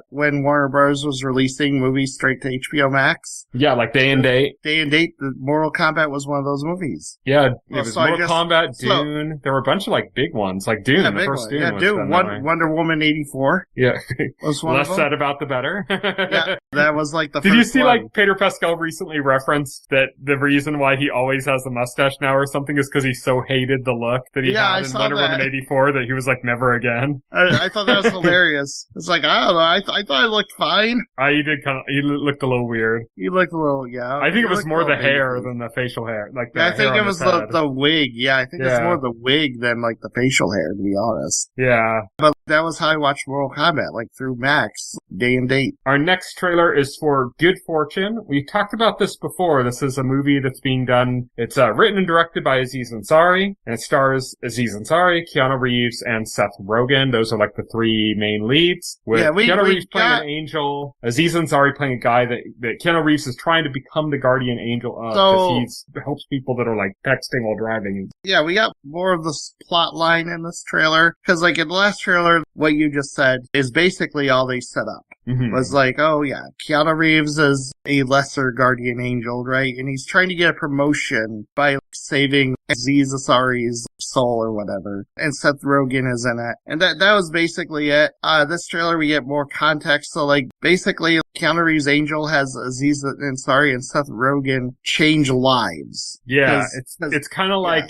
When Warner Bros. Was releasing movies straight to HBO Max? Yeah, like Day and Date. Day and Date, the Mortal Kombat was one of those movies. Yeah, it was Mortal Kombat, Dune. There were a bunch of like big ones, like Dune, the first Dune. Yeah, Dune, Wonder Woman 84. Yeah. Was one Less of them. said about the better. Yeah, that was like the Did first you see one. like Pedro Pascal recently referenced that the reason why he always has the mustache now or something is because he so hated the look that he had in Wonder Woman 84 that he was like, never again. I thought that was hilarious. It's like, I don't know, I thought I looked fine. He looked a little weird. He looked a little, I think it was more the hair than the facial hair. Like the I think hair it was the wig. Yeah, I think it's more the wig than like the facial hair, to be honest. Yeah. But that was how I watched Mortal Kombat, like through Max, Day and Date. Our next trailer is for Good Fortune. We talked about this before. This is a movie that's being done. It's written and directed by Aziz Ansari, and it stars Aziz Ansari, Keanu Reeves, and Seth Rogen. Those are like the three main leads. With Keanu Reeves playing an angel, Aziz Ansari playing a guy that Keanu Reeves is trying to become the guardian angel of, because he helps people that are like texting while driving. Yeah, we got more of the plot line in this trailer, because like in the last trailer, what you just said is basically all they set up. Mm-hmm. Was like, Keanu Reeves is a lesser guardian angel, right? And he's trying to get a promotion by saving Aziz Ansari's soul or whatever. And Seth Rogen is in it. And that was basically it. This trailer, we get more context. So like, basically, Keanu Reeves' angel has Aziz Ansari and Seth Rogen change lives. Yeah, it's kind of like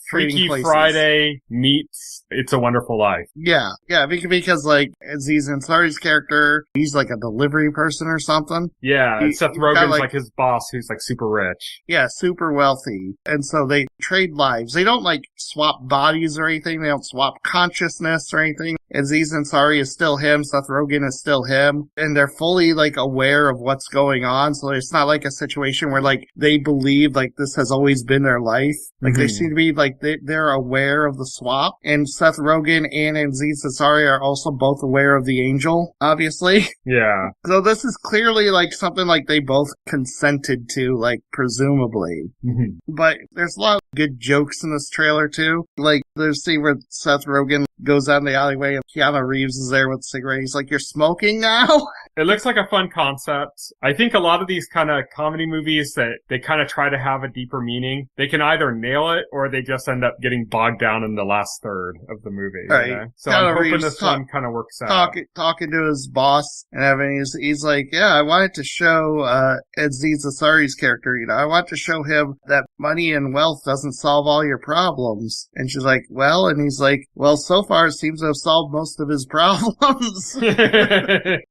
Freaky Friday meets It's a Wonderful Life. Yeah, because like Aziz Ansari's character, he's like a delivery person or something. Yeah, Seth Rogen's like his boss who's like super rich. Yeah, super wealthy. And so they trade lives. They don't, like, swap bodies or anything. They don't swap consciousness or anything. Aziz Ansari is still him. Seth Rogen is still him. And they're fully, like, aware of what's going on. So it's not like a situation where, like, they believe, like, this has always been their life. Like, they seem to be, like, they're aware of the swap. And Seth Rogen and Aziz Ansari are also both aware of the angel, obviously. Yeah. So this is clearly, like, something, like, they both consented to, like, presumably. But there's a lot of good jokes in this trailer, too. Like, there's a scene where Seth Rogen goes down the alleyway and Keanu Reeves is there with a cigarette. He's like, "You're smoking now?" It looks like a fun concept. I think a lot of these kind of comedy movies that they kind of try to have a deeper meaning, they can either nail it or they just end up getting bogged down in the last third of the movie. Right. You know? So I'm hoping this one kind of works out. Talking to his boss and everything, he's like, "Yeah, I wanted to show Aziz Ansari's character, you know, I want to show him that money and wealth doesn't solve all your problems." And she's like, "Well," and he's like, "Well, so far it seems to have solved most of his problems."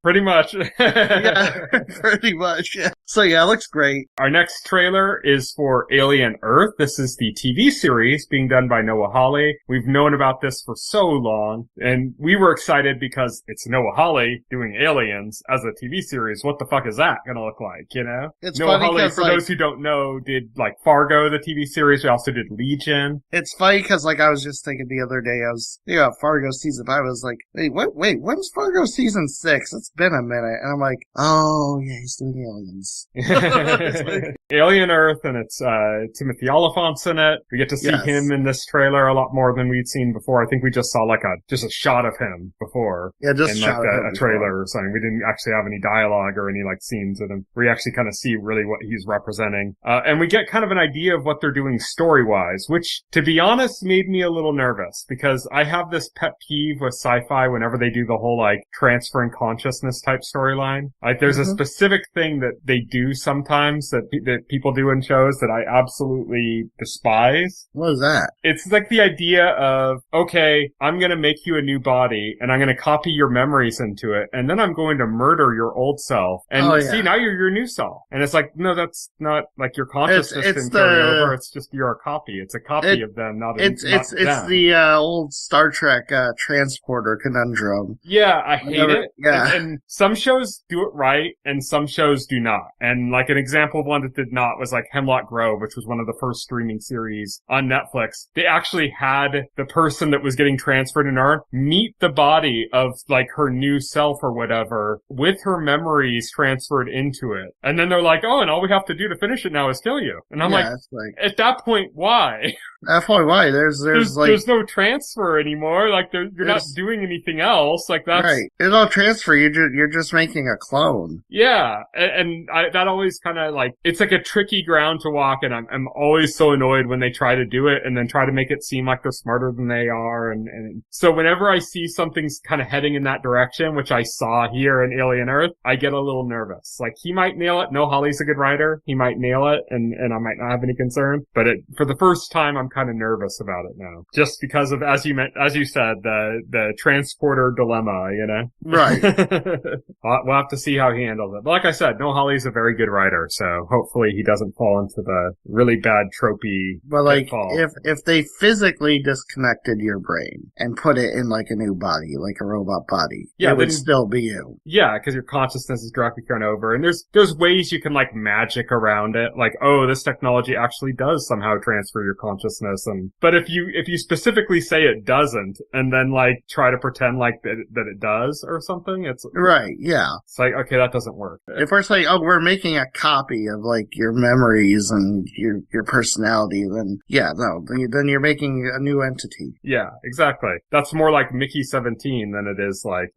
Pretty much. Yeah, pretty much. Yeah. So yeah, it looks great. Our next trailer is for Alien Earth. This is the TV series being done by Noah Hawley. We've known about this for so long, and we were excited because it's Noah Hawley doing Aliens as a TV series. What the fuck is that gonna look like, you know? It's Noah funny Hawley, because, for those who don't know, did like Fargo, the TV series. We also did Legion. It's funny because, like, I was just thinking the other day, I was thinking about Fargo season 5. I was like, wait, when's Fargo season 6? It's been a minute. And I'm like, oh, yeah, he's doing Aliens. Alien Earth, and it's Timothy Olyphant's in it. We get to see him in this trailer a lot more than we'd seen before. I think we just saw like a shot of him before. Yeah, just in shot like of him a trailer or something. We didn't actually have any dialogue or any like scenes with him. We actually kind of see really what he's representing. And we get kind of an idea of what they're doing story-wise, which, to be honest, made me a little nervous because I have this pet peeve with sci-fi whenever they do the whole like transferring consciousness type storyline. Like there's a specific thing that they do sometimes that people do in shows that I absolutely despise. What is that? It's like the idea of, okay, I'm going to make you a new body and I'm going to copy your memories into it and then I'm going to murder your old self. And see, now you're your new self. And it's like, no, that's not like your consciousness didn't carry over. It's just you're a copy. It's a copy of them, not them. It's the old Star Trek transporter conundrum. Yeah, I hate it. Yeah. And some shows do it right and some shows do not. And like an example of one that did not was like Hemlock Grove, which was one of the first streaming series on Netflix. They actually had the person that was getting transferred in her meet the body of like her new self or whatever with her memories transferred into it. And then they're like, oh, and all we have to do to finish it now is kill you. And I'm like, at that point, why? That's probably why. There's no transfer anymore. Like you're not doing anything else. Like that's right. There's no transfer. You're just making a clone. Yeah, and that always kind of like it's like a tricky ground to walk, and I'm always so annoyed when they try to do it and then try to make it seem like they're smarter than they are. And so whenever I see something's kind of heading in that direction, which I saw here in Alien Earth, I get a little nervous. Like he might nail it. No, Holly's a good writer. He might nail it, and I might not have any concern. But for the first time, I'm kind of nervous about it now, just because of as you said, the transporter dilemma, you know. Right. We'll have to see how he handles it. But like I said, Noah Hawley's a very good writer, so hopefully he doesn't fall into the really bad tropey. But like, pitfall. if they physically disconnected your brain and put it in like a new body, like a robot body, it would still be you. Yeah, because your consciousness is directly carried over, and there's ways you can like magic around it, like, oh, this technology actually does somehow transfer your consciousness, but if you specifically say it doesn't, and then like try to pretend like that it does or something, it's right. Yeah, it's like, okay, that doesn't work. If we're saying, oh, we're making a copy of like your memories and your personality, then then you're making a new entity. Yeah, exactly. That's more like Mickey 17 than it is like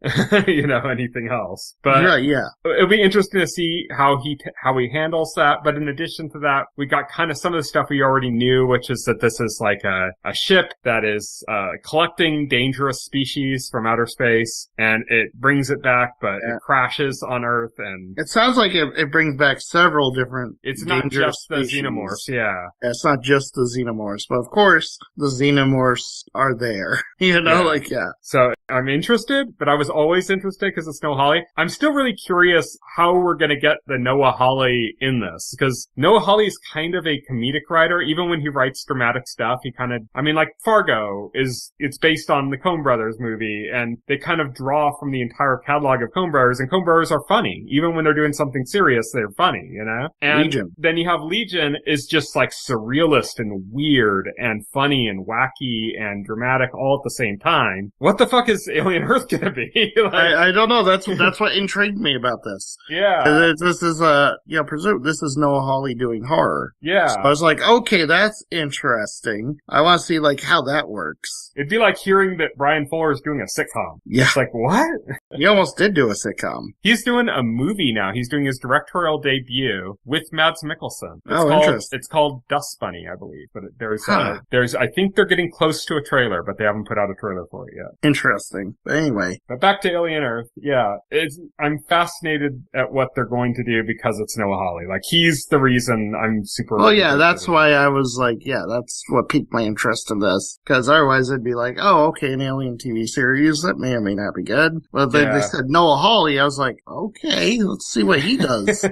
anything else. But right, yeah, it'll be interesting to see how he handles that. But in addition to that, we got kind of some of the stuff we already knew, which is that this is like a ship that is collecting dangerous species from outer space, and it brings it back, but it crashes on Earth, and it sounds like it brings back several different. It's not just the xenomorphs, yeah. It's not just the xenomorphs, but of course the xenomorphs are there. So I'm interested, but I was always interested because it's Noah Hawley. I'm still really curious how we're going to get the Noah Hawley in this, because Noah Hawley is kind of a comedic writer. Even when he writes dramatic stuff, he kind of, like Fargo it's based on the Coen Brothers movie, and they kind of draw from the entire catalog of Coen Brothers, and Coen Brothers are funny. Even when they're doing something serious, they're funny, And Legion. Then you have Legion is just like surrealist and weird and funny and wacky and dramatic all at the same time. What the fuck is Alien Earth gonna be? I don't know. That's what intrigued me about this. Yeah. This is presume this is Noah Hawley doing horror. Yeah. So I was like, okay, that's interesting. I want to see how that works. It'd be like hearing that Brian Fuller is doing a sitcom. Yeah. It's like, what? He almost did do a sitcom. He's doing a movie now. He's doing his directorial debut with Mads Mikkelsen. Interesting. It's called Dust Bunny, I believe. But I think they're getting close to a trailer, but they haven't put out a trailer for it yet. Interesting. But anyway. But back to Alien Earth. Yeah. I'm fascinated at what they're going to do because it's Noah Hawley. He's the reason I'm super... Well, yeah, that's why I was like, yeah, that's what piqued my interest in this. Because otherwise it'd be like, oh, okay, an Alien TV series. That may or may not be good. But then they said Noah Hawley. I was like, okay, let's see what he does.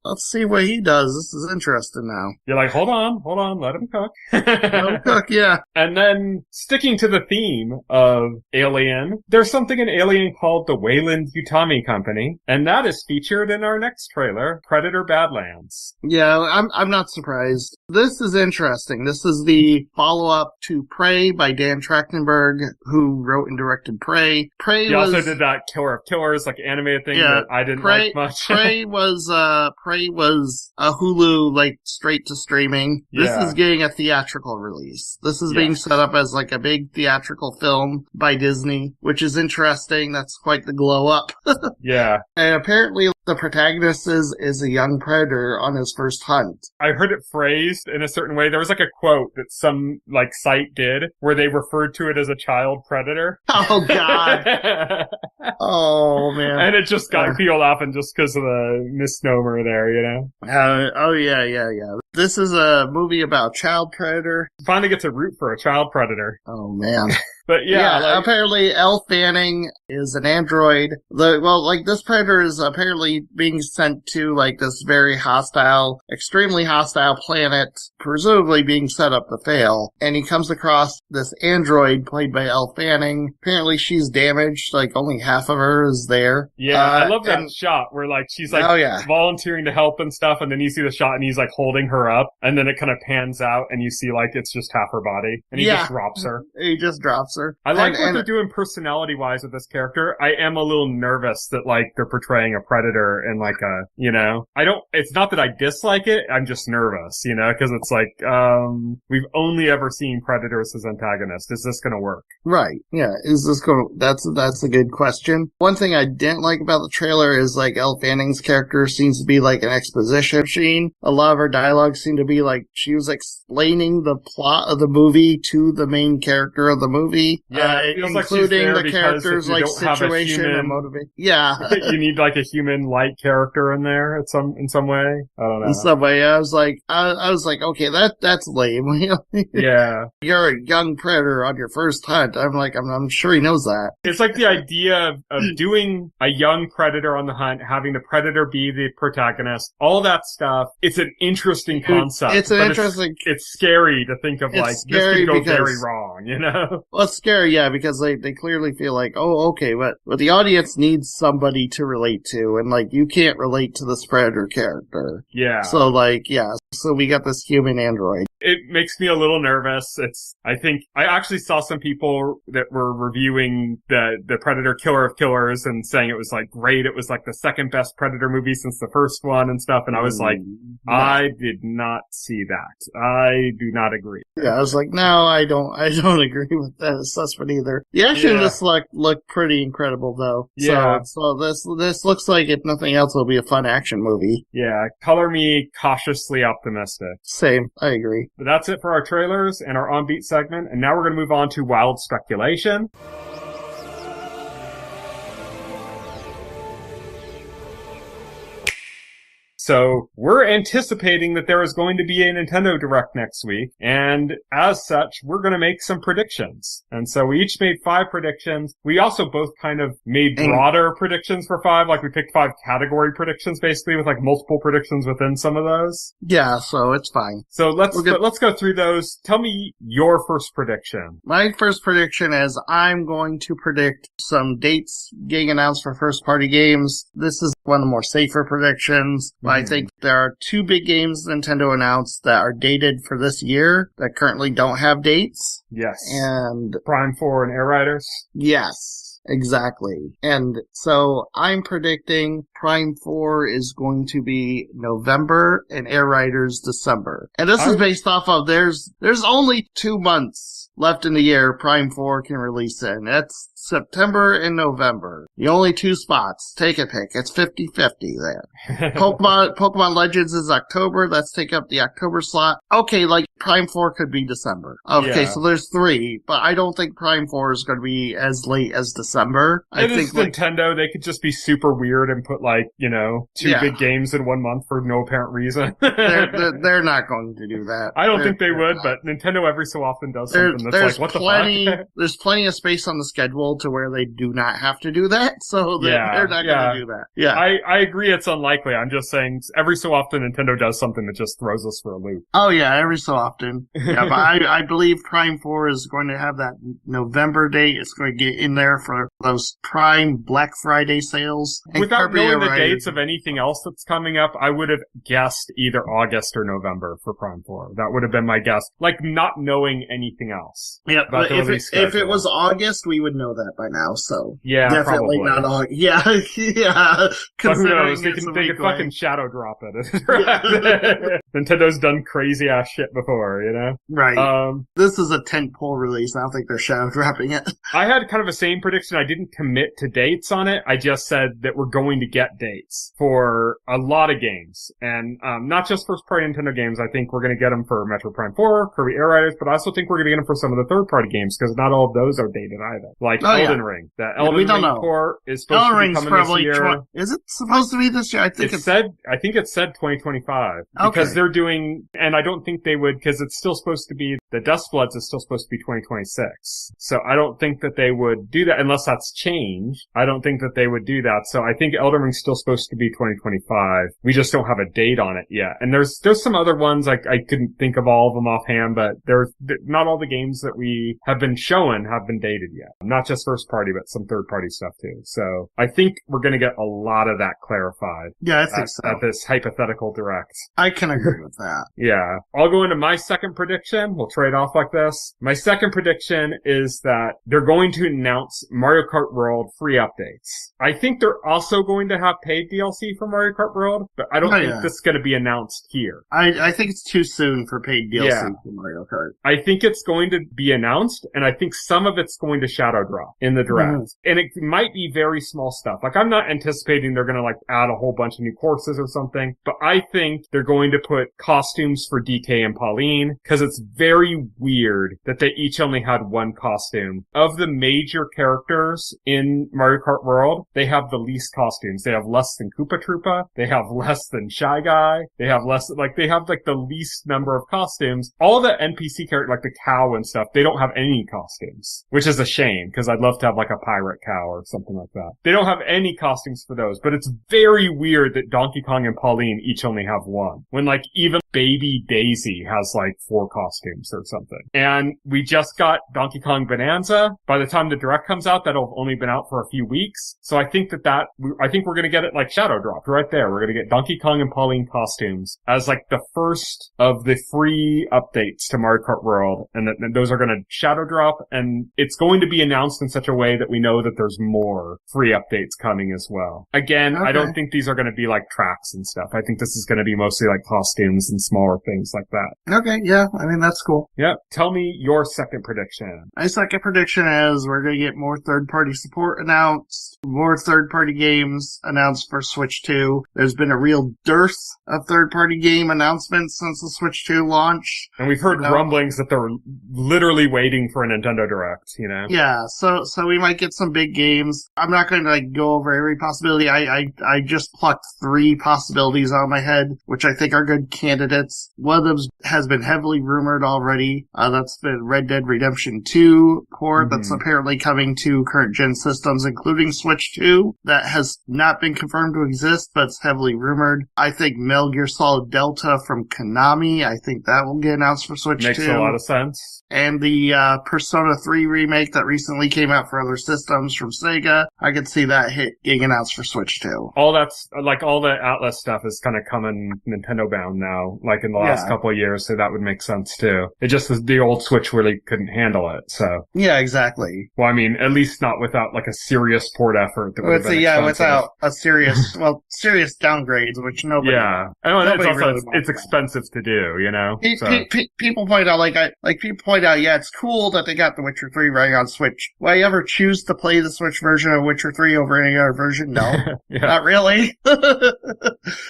Let's see what he does. This is interesting now. You're like, hold on, let him cook. Let him cook, yeah. And then, sticking to the theme of Alien, there's something in Alien called the Wayland Utami Company, and that is featured in our next trailer, Predator Badlands. Yeah, I'm not surprised. This is interesting. This is the follow-up to Prey by Dan Trachtenberg, who wrote and directed Prey. He also did that Killer of Killers, animated thing that I didn't like much. Prey was a Hulu, straight to streaming. This is getting a theatrical release. This is being set up as a big theatrical film by Disney, which is interesting. That's quite the glow up. Yeah. And apparently the protagonist is a young predator on his first hunt. I heard it phrased in a certain way. There was a quote that some site did where they referred to it as a child predator. Oh God. Oh man. And it just got people laughing just because of the misnomer there, Yeah. This is a movie about child predator. Finally get to root for a child predator. Oh man. But apparently Elle Fanning is an android. This predator is apparently being sent to this very hostile, extremely hostile planet, presumably being set up to fail. And he comes across this android played by Elle Fanning. Apparently she's damaged, only half of her is there. Yeah, I love that shot where she's volunteering to help and stuff, and then you see the shot and he's holding her up, and then it kind of pans out and you see it's just half her body, and he just drops her. He just drops her. I like what they're doing personality-wise with this character. I am a little nervous that, they're portraying a predator and, it's not that I dislike it, I'm just nervous, because it's we've only ever seen predators as antagonists. Is this gonna work? Right. Yeah. Is this that's a good question. One thing I didn't like about the trailer is, Elle Fanning's character seems to be an exposition machine. A lot of her dialogue seemed to be she was explaining the plot of the movie to the main character of the movie. Yeah, it feels including the character's situation and motivation. Yeah, you need a human light character in there in some way. I don't know. In some way, I was like, okay, that's lame. Yeah, you're a young predator on your first hunt. I'm sure he knows that. It's the idea of doing a young predator on the hunt, having the predator be the protagonist, all that stuff. It's an interesting concept. It's an interesting. It's scary to think of this could go very wrong. Well, it's scary, yeah, because they clearly feel oh, okay, but the audience needs somebody to relate to, and you can't relate to this predator character. Yeah. So so we got this human android. It makes me a little nervous. I think I actually saw some people that were reviewing the Predator Killer of Killers and saying it was great. It was the second best Predator movie since the first one and stuff. And I was I did not see that. I do not agree. Yeah, I was no, I don't agree with that assessment either. The action in this looked pretty incredible though. Yeah. So this looks like, if nothing else, it'll be a fun action movie. Yeah. Color me cautiously optimistic. Same. I agree. But that's it for our trailers and our on-beat segment, and now we're going to move on to Wild Speculation. So we're anticipating that there is going to be a Nintendo Direct next week. And as such, we're going to make some predictions. And so we each made 5 predictions. We also both kind of made broader predictions for 5. Like we picked 5 category predictions basically with like multiple predictions within some of those. Yeah, so it's fine. So let's go through those. Tell me your first prediction. My first prediction is I'm going to predict some dates getting announced for first-party games. This is one of the more safer predictions. Mm-hmm. I think there are 2 big games Nintendo announced that are dated for this year that currently don't have dates. Yes. And Prime 4 and Air Riders? Yes. Exactly. And so I'm predicting Prime 4 is going to be November and Air Riders December. And this is based off of there's only 2 months left in the year Prime 4 can release in. That's September and November. The only 2 spots. Take a pick. It's 50-50 there. Pokemon Legends is October. Let's take up the October slot. Okay, like Prime 4 could be December. Okay, so there's 3, but I don't think Prime 4 is going to be as late as December. I think Nintendo, they could just be super weird and put 2 big games in 1 month for no apparent reason. they're not going to do that. I don't think they would, but Nintendo every so often does something that's what the fuck? There's plenty of space on the schedule to where they do not have to do that, so they're not going to do that. Yeah. I agree it's unlikely. I'm just saying every so often Nintendo does something that just throws us for a loop. Oh yeah, every so often. Yeah, but I believe Prime 4 is going to have that November date. It's going to get in there for those Prime Black Friday sales. Without knowing the dates of anything else that's coming up, I would have guessed either August or November for Prime 4. That would have been my guess. Not knowing anything else. Yeah, but if it was August, we would know that by now, so. Yeah, definitely probably. not August. Yeah, yeah. But who knows? They could fucking shadow drop it. Nintendo done crazy ass shit before, you know? Right. This is a tentpole release. I don't think they're shadow dropping it. I had kind of a same prediction. I didn't commit to dates on it. I just said that we're going to get dates for a lot of games. And, not just first party Nintendo games. I think we're going to get them for Metro Prime 4, Kirby Air Riders, but I also think we're going to get them for some of the third party games because not all of those are dated either. Like Elden Ring. The Elden Ring port is supposed to be coming this year. Is it supposed to be this year? I think it said 2025 because they're doing, and I don't think they would, because it's still supposed to be, the Dust Bloods is still supposed to be 2026. So I don't think that they would do that unless that's changed. I don't think that they would do that. So I think Elden Ring's still supposed to be 2025. We just don't have a date on it yet. And there's some other ones, I couldn't think of all of them offhand, but there's not all the games that we have been showing have been dated yet. Not just first party, but some third party stuff too. So I think we're going to get a lot of that clarified. Yeah, I think so. At this hypothetical direct. I can agree with that. Yeah. I'll go into my second prediction. We'll trade off like this. My second prediction is that they're going to announce Mario Kart World free updates. I think they're also going to have paid DLC for Mario Kart World, but I don't think this is going to be announced here. I think it's too soon for paid DLC for Mario Kart. I think it's going to be announced, and I think some of it's going to shadow drop in the direct. Mm-hmm. And it might be very small stuff. I'm not anticipating they're going to add a whole bunch of new courses or something, but I think they're going to put costumes for DK and Pauline, because it's very weird that they each only had one costume. Of the major characters in Mario Kart World, they have the least costumes. They have less than Koopa Troopa. They have less than Shy Guy. They have the least number of costumes. All the NPC characters, like the cow and stuff, they don't have any costumes, which is a shame, because I'd love to have a pirate cow or something like that. They don't have any costumes for those, but it's very weird that Donkey Kong and Pauline each only have one. When even baby Daisy has 4 costumes or something. And we just got Donkey Kong Bananza. By the time the direct comes out, that'll have only been out for a few weeks. So I think I think we're gonna get it shadow dropped right there. We're gonna get Donkey Kong and Pauline costumes as the first of the free updates to Mario Kart World. And that those are gonna shadow drop, and it's going to be announced in such a way that we know that there's more free updates coming as well. Again, I don't think these are gonna be tracks and stuff. I think this is gonna be mostly costumes and smaller things like that. Okay, yeah, I mean, that's cool. cool. Yep. Tell me your second prediction. My second prediction is we're going to get more third-party support announced, more third-party games announced for Switch 2. There's been a real dearth of third-party game announcements since the Switch 2 launch. And we've heard rumblings that they're literally waiting for a Nintendo Direct, you know? Yeah, so we might get some big games. I'm not going to go over every possibility. I just plucked 3 possibilities out of my head, which I think are good candidates. One of them has been heavily rumored already. That's been Red Dead Redemption 2 port that's apparently coming to current gen systems, including Switch 2. That has not been confirmed to exist, but it's heavily rumored. I think Metal Gear Solid Delta from Konami, I think that will get announced for Switch 2. Makes a lot of sense. And the Persona 3 remake that recently came out for other systems from Sega, I could see that getting announced for Switch 2. All that's, like, all the Atlas stuff is kind of coming Nintendo bound now, like in the last couple of years, so that would make sense too. It just, the old Switch really couldn't handle it, so. Yeah, exactly. Well, I mean, at least not without, like, a serious port effort that would have been expensive. Without a serious, serious downgrades, which nobody. Yeah. And it's also, really it's expensive to do, you know? People point out, yeah, it's cool that they got The Witcher 3 running on Switch. Will I ever choose to play the Switch version of Witcher 3 over any other version? No. Not really.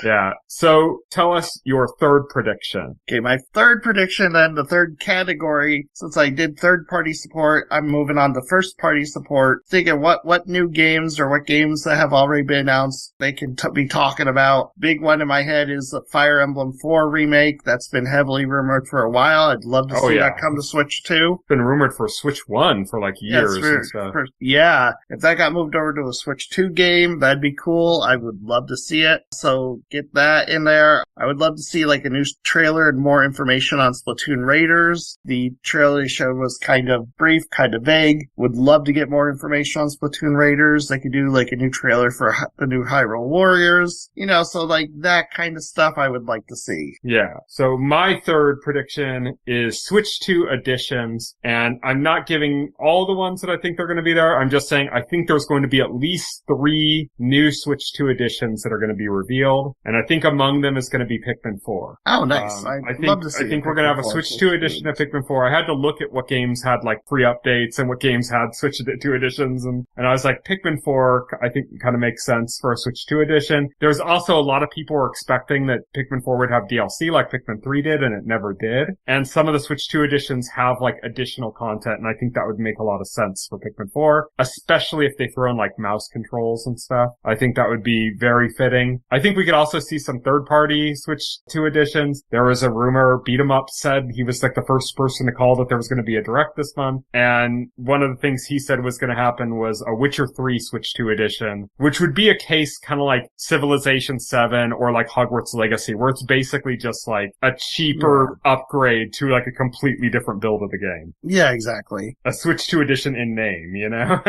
Yeah. So, tell us your third prediction. Okay, my third prediction, then, the third category, since I did third-party support, I'm moving on to first-party support, thinking what new games or what games that have already been announced they can be talking about. Big one in my head is the Fire Emblem 4 remake. That's been heavily rumored for a while. I'd love to see that come to Switch 2. Been rumored for Switch 1 for like years and stuff. If that got moved over to a Switch 2 game, that'd be cool. I would love to see it. So get that in there. I would love to see like a new trailer and more information on Splatoon Raiders. The trailer they showed was kind of brief, kind of vague. Would love to get more information on Splatoon Raiders. They could do like a new trailer for the new Hyrule Warriors. You know, so like that kind of stuff I would like to see. Yeah. So my third prediction is Switch 2 editions, and I'm not giving all the ones that I think they're going to be there. I'm just saying I think there's going to be at least 3 new Switch 2 editions that are going to be revealed, and I think among them is going to be Pikmin 4. Oh, nice. I think we're going to have a Switch 2 edition of Pikmin 4. I had to look at what games had like free updates and what games had Switch 2 editions, and I was like, Pikmin 4 I think kind of makes sense for a Switch 2 edition. There's also a lot of people were expecting that Pikmin 4 would have DLC like Pikmin 3 did, and it never did. And some of the Switch 2 editions have like additional content, and I think that would make a lot of sense for Pikmin 4, especially if they throw in like mouse controls and stuff. I think that would be very fitting. I think we could also see some third-party Switch 2 editions. There was a rumor, Beat 'em Up said he was like the first person to call that there was going to be a Direct this month, and one of the things he said was going to happen was a Witcher 3 Switch 2 edition, which would be a case kind of like Civilization 7 or like Hogwarts Legacy, where it's basically just like a cheaper upgrade to like a completely different build of the game. Yeah, exactly. A Switch 2 edition in name, you know?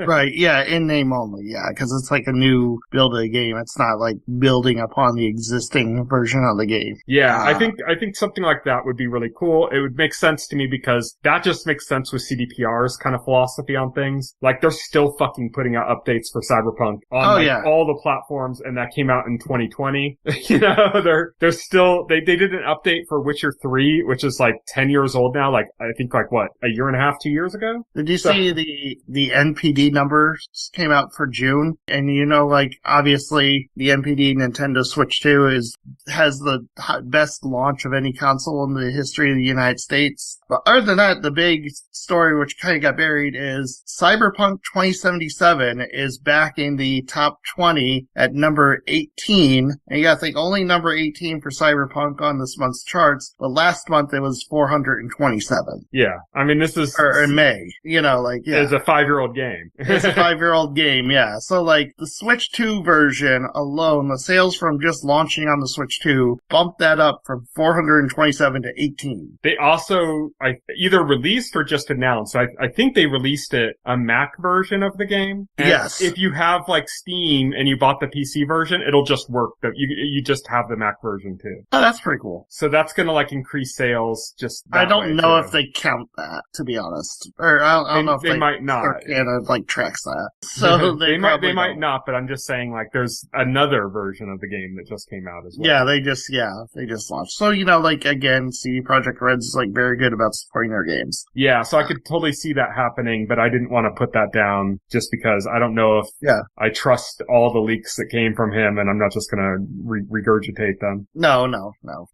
Right, yeah, in name only, yeah, because it's like a new build of the game. It's not like building upon the existing version of the game. Yeah, I think something like that would be really cool. It would make sense to me because that just makes sense with CDPR's kind of philosophy on things. Like, they're still fucking putting out updates for Cyberpunk on all the platforms, and that came out in 2020. You know, they're still, they did an update for Witcher 3, which is like 10 years old now, like, I think like what, a year and a half, 2 years ago? Did you see the NPD numbers came out for June? And you know, like, obviously the NPD Nintendo Switch 2 has the best launch of any console in the history of the United States. But other than that, the big story which kind of got buried is Cyberpunk 2077 is back in the top 20 at number 18. And you gotta think only number 18 for Cyberpunk on this month's charts, but last month it was 427. Yeah. I mean, this is... Or in May. You know, like, yeah. It's a 5-year-old game. It's a 5-year-old game, yeah. So, like, the Switch 2 version alone, the sales from just launching on the Switch 2 bumped that up from 427 to 18. They also either released or just announced. I think they released a Mac version of the game. And yes. If you have, like, Steam and you bought the PC version, it'll just work. You just have the Mac version, too. Oh, that's pretty cool. So that's gonna, like, increase sales just that I don't know too. if they count that, to be honest. Or I don't know if they might not. Canada, like, tracks that. So they might not, but I'm just saying, like, there's another version of the game that just came out as well. Yeah, they just launched. So, you know, like, again, CD Projekt Red Nintendo's like very good about supporting their games. Yeah, so I could totally see that happening, but I didn't want to put that down just because I don't know if I trust all the leaks that came from him, and I'm not just going to regurgitate them. No.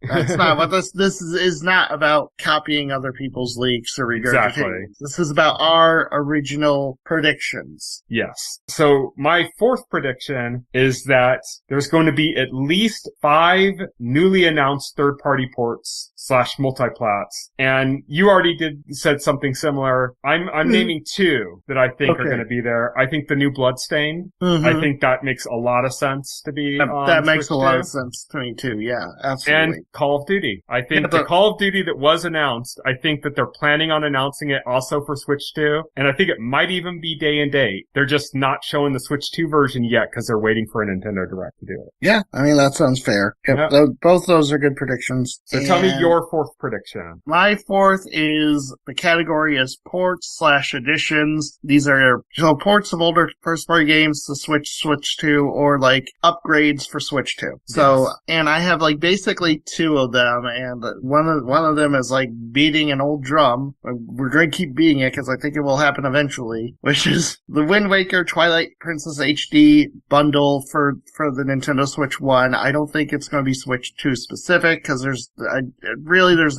That's not what this is not about copying other people's leaks or regurgitating. Exactly. This is about our original predictions. Yes. So my fourth prediction is that there's going to be at least 5 newly announced third-party ports / multiplats. And you already said something similar. I'm naming 2 that I think are going to be there. I think the new Bloodstained. I think that makes a lot of sense to be on that makes Switch a lot of sense to me too. Yeah, absolutely. And Call of Duty. I think the Call of Duty that was announced, I think that they're planning on announcing it also for Switch 2. And I think it might even be day and date. They're just not showing the Switch 2 version yet because they're waiting for a Nintendo Direct to do it. Yeah, I mean, that sounds fair. Yep. Both those are good predictions. So tell me your fourth prediction. My fourth is the category is ports / additions. These are ports of older first-party games to Switch 2, or like upgrades for Switch 2. So, and I have like basically 2 of them, and one of them is like beating an old drum. We're going to keep beating it because I think it will happen eventually, which is the Wind Waker Twilight Princess HD bundle for the Nintendo Switch 1. I don't think it's going to be Switch 2 specific because there's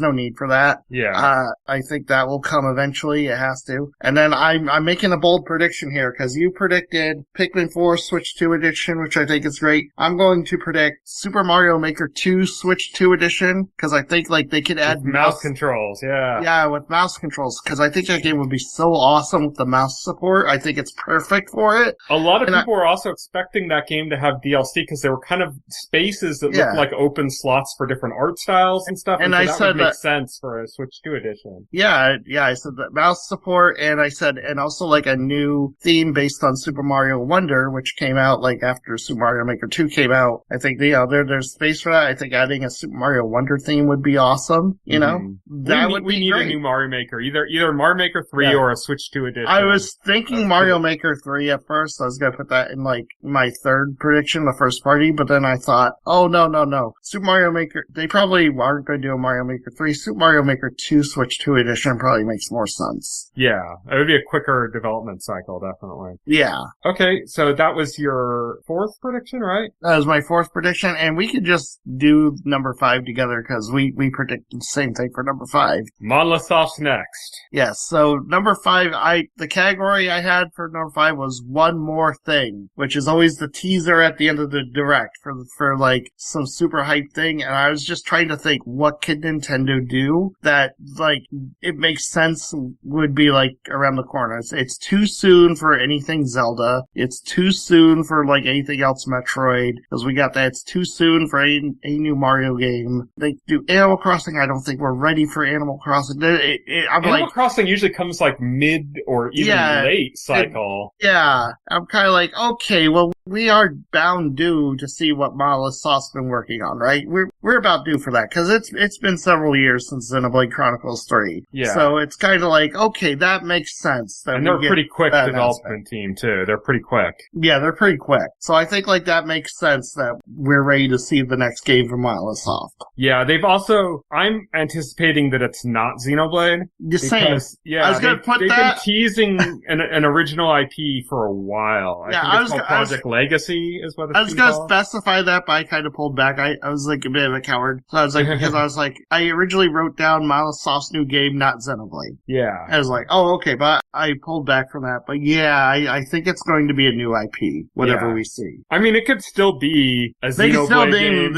no need for that. Yeah. I think that will come eventually. It has to. And then I'm making a bold prediction here because you predicted Pikmin 4 Switch 2 edition, which I think is great. I'm going to predict Super Mario Maker 2 Switch 2 edition because I think like they could add mouse controls. Yeah. Yeah, with mouse controls because I think that game would be so awesome with the mouse support. I think it's perfect for it. A lot of people were also expecting that game to have DLC because there were kind of spaces that looked like open slots for different art styles and stuff. And I said that would make sense for a Switch 2 edition. Yeah, I said that mouse support, and I said, and also like a new theme based on Super Mario Wonder, which came out like after Super Mario Maker 2 came out. I think there's space for that. I think adding a Super Mario Wonder theme would be awesome. You know, that would be we need great. A new Mario Maker, either Mario Maker 3 or a Switch 2 edition. I was thinking Mario Maker 3 at first. I was gonna put that in like my third prediction, the first party, but then I thought, oh no, Super Mario Maker. They probably aren't going to do a Mario Maker 3. Super Mario Maker 2 Switch 2 edition probably makes more sense. Yeah, it would be a quicker development cycle, definitely. Yeah. Okay, so that was your fourth prediction, right? That was my fourth prediction, and we could just do number 5 together because we predicted the same thing for number 5. Monolith Soft's next. Yes, so number 5, the category I had for number 5 was One More Thing, which is always the teaser at the end of the direct for like some super hype thing, and I was just trying to think what could Nintendo do that like it makes sense would be like around the corner. It's too soon for anything Zelda. It's too soon for like anything else Metroid because we got that. It's too soon for a new Mario game. They do Animal Crossing. I don't think we're ready for Animal Crossing. Animal Crossing usually comes like mid or even late cycle. I'm kind of like, okay, well, we are bound due to see what Monolith Soft's been working on, right? We're about due for that because it's been several years since Xenoblade Chronicles 3. Yeah. So it's kind of like, okay, that makes sense. And they're a pretty quick development team too. They're pretty quick. Yeah, they're pretty quick. So I think like that makes sense that we're ready to see the next game from Monolith Soft. Yeah, I'm anticipating that it's not Xenoblade. Just saying. Yeah, I was going to put they've been teasing an original IP for a while. I think it's called Project Legacy is what it's called. I was going to specify that, but I kind of pulled back. I was like a bit of a coward. So I was like, because I was like, I originally wrote down Monolith Soft's new game, not Xenoblade. Yeah. I was like, oh, okay, but I pulled back from that. But yeah, I think it's going to be a new IP, whatever we see. I mean, it could still be a Xenoblade game. They could still name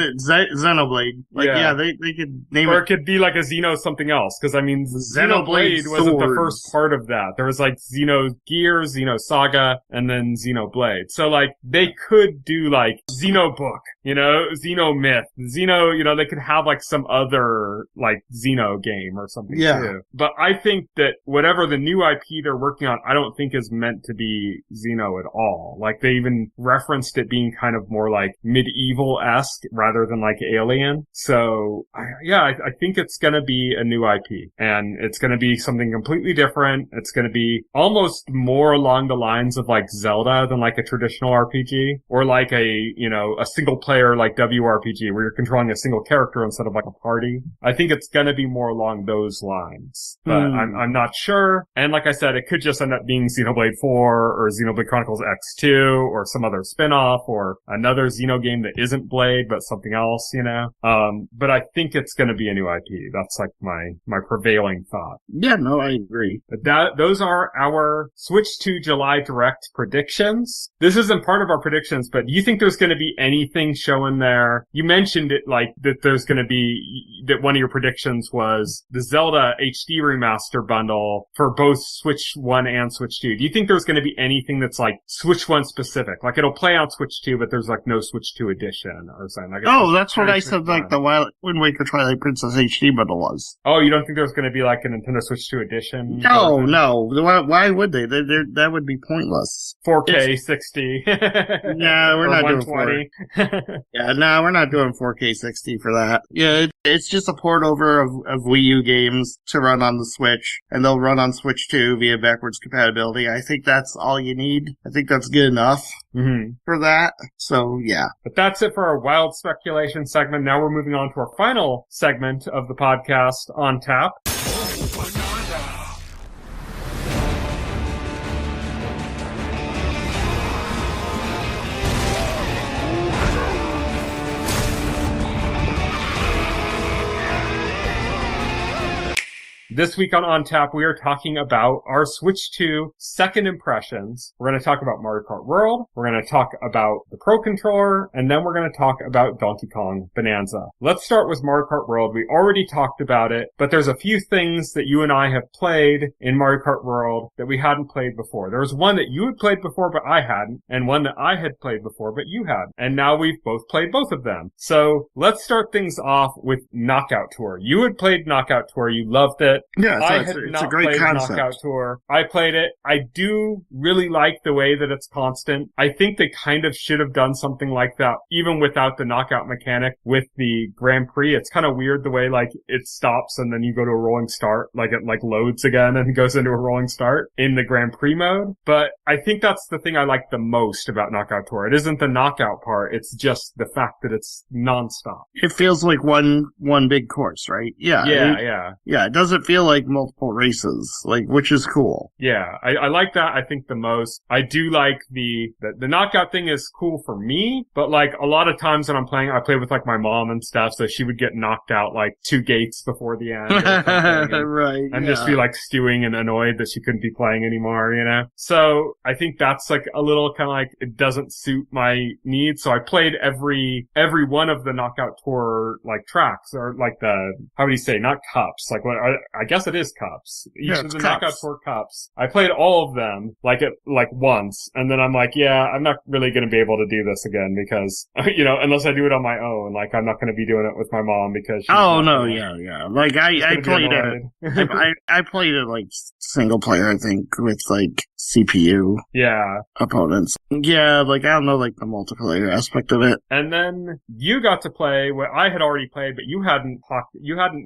Xenoblade. Like, they could name it. Or it could be like a Xeno something else. Because, I mean, Xenoblade wasn't the first part of that. There was like Xenogear, Xenosaga, and then Xenoblade. So, like, they could do like Xenobook, Xenomyth, they could have like some other like Xeno game or something too. But I think that whatever the new IP they're working on, I don't think is meant to be Xeno at all. Like they even referenced it being kind of more like medieval-esque rather than like Alien. So I think it's gonna be a new IP and it's gonna be something completely different. It's gonna be almost more along the lines of like Zelda than like a traditional RPG. RPG, or like a single player like WRPG where you're controlling a single character instead of like a party. I think it's gonna be more along those lines, but I'm not sure. And like I said, it could just end up being Xenoblade 4 or Xenoblade Chronicles X2 or some other spin-off or another Xeno game that isn't Blade but something else, but I think it's gonna be a new IP. That's like my prevailing thought. Yeah, no, I agree. Those are our Switch 2 July Direct predictions. This isn't part of our predictions, but do you think there's going to be anything showing there? You mentioned it like that there's going to be, that one of your predictions was the Zelda HD remaster bundle for both Switch 1 and Switch 2. Do you think there's going to be anything that's like Switch 1 specific? Like it'll play on Switch 2, but there's like no Switch 2 edition or something. Like that's what I said, like the Wind Waker Twilight Princess HD bundle was. Oh, you don't think there's going to be like a Nintendo Switch 2 edition? No. Why would they? That would be pointless. 4K 60. Yeah, we're not doing 4K. Yeah, no, we're not doing 4K 60 for that. Yeah, it's just a port over of Wii U games to run on the Switch, and they'll run on Switch 2 via backwards compatibility. I think that's all you need. I think that's good enough for that. So, yeah. But that's it for our wild speculation segment. Now we're moving on to our final segment of the podcast, On Tap. This week on Tap, we are talking about our Switch 2 second impressions. We're going to talk about Mario Kart World, we're going to talk about the Pro Controller, and then we're going to talk about Donkey Kong Bananza. Let's start with Mario Kart World. We already talked about it, but there's a few things that you and I have played in Mario Kart World that we hadn't played before. There was one that you had played before, but I hadn't, and one that I had played before, but you had. And now we've both played both of them. So let's start things off with Knockout Tour. You had played Knockout Tour. You loved it. Yeah, it's a great concept. Knockout Tour. I played it. I do really like the way that it's constant. I think they kind of should have done something like that, even without the knockout mechanic with the Grand Prix. It's kind of weird the way, like, it stops and then you go to a rolling start, like it, like, loads again and goes into a rolling start in the Grand Prix mode. But I think that's the thing I like the most about Knockout Tour. It isn't the knockout part. It's just the fact that it's nonstop. It feels like one big course, right? Yeah. Yeah, it doesn't feel like multiple races, like, which is cool. Yeah, I like that, I think, the most. I do like the knockout thing is cool for me, but, like, a lot of times when I'm playing, I play with, like, my mom and stuff, so she would get knocked out, like, 2 gates before the end. Right. And just be, like, stewing and annoyed that she couldn't be playing anymore, So, I think that's, like, a little kind of like, it doesn't suit my needs, so I played every one of the Knockout Tour, like, tracks, or, like, how do you say, not cups, like, what, I guess it is cups. Each of the Knockout Tour cups. I played all of them, like once, and then I'm like, yeah, I'm not really gonna be able to do this again because, unless I do it on my own, like, I'm not gonna be doing it with my mom because she's yeah. Like, I played it, I played it, like, single player, I think, with, like, CPU. Yeah. Opponents. Yeah, like, I don't know, like, the multiplayer aspect of it. And then you got to play what I had already played, but you hadn't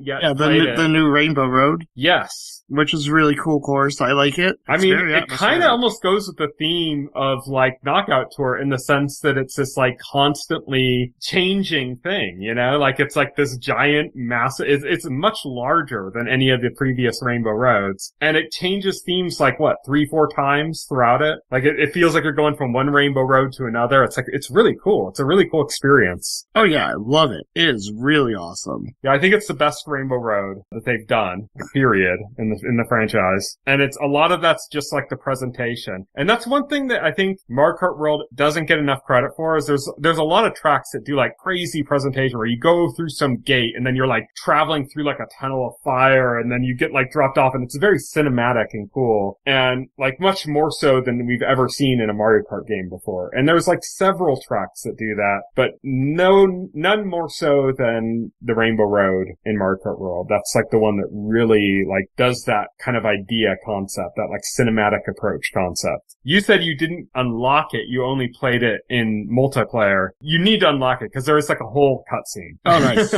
yet played it. The new Rainbow Road. Yes. Which is a really cool course. I like it. It kind of almost goes with the theme of, like, Knockout Tour in the sense that it's this, like, constantly changing thing, Like, it's like this giant, massive, it's much larger than any of the previous Rainbow Roads. And it changes themes, like, 3-4 times throughout it? Like, it feels like you're going from one Rainbow Road to another. It's like, it's really cool. It's a really cool experience. Oh yeah, I love it. It is really awesome. Yeah, I think it's the best Rainbow Road that they've done, period, in the franchise. And it's a lot of that's just like the presentation. And that's one thing that I think Mario Kart World doesn't get enough credit for is there's a lot of tracks that do like crazy presentation where you go through some gate and then you're like traveling through like a tunnel of fire and then you get like dropped off and it's very cinematic and cool. And like much more so than we've ever seen in a Mario Kart game before. And there's like several tracks that do that, but none more so than the Rainbow Road in Mario Kart World. That's like the one that really like does that kind of idea concept, that like cinematic approach concept. You said you didn't unlock it, you only played it in multiplayer. You need to unlock it because there is like a whole cutscene. Oh, nice.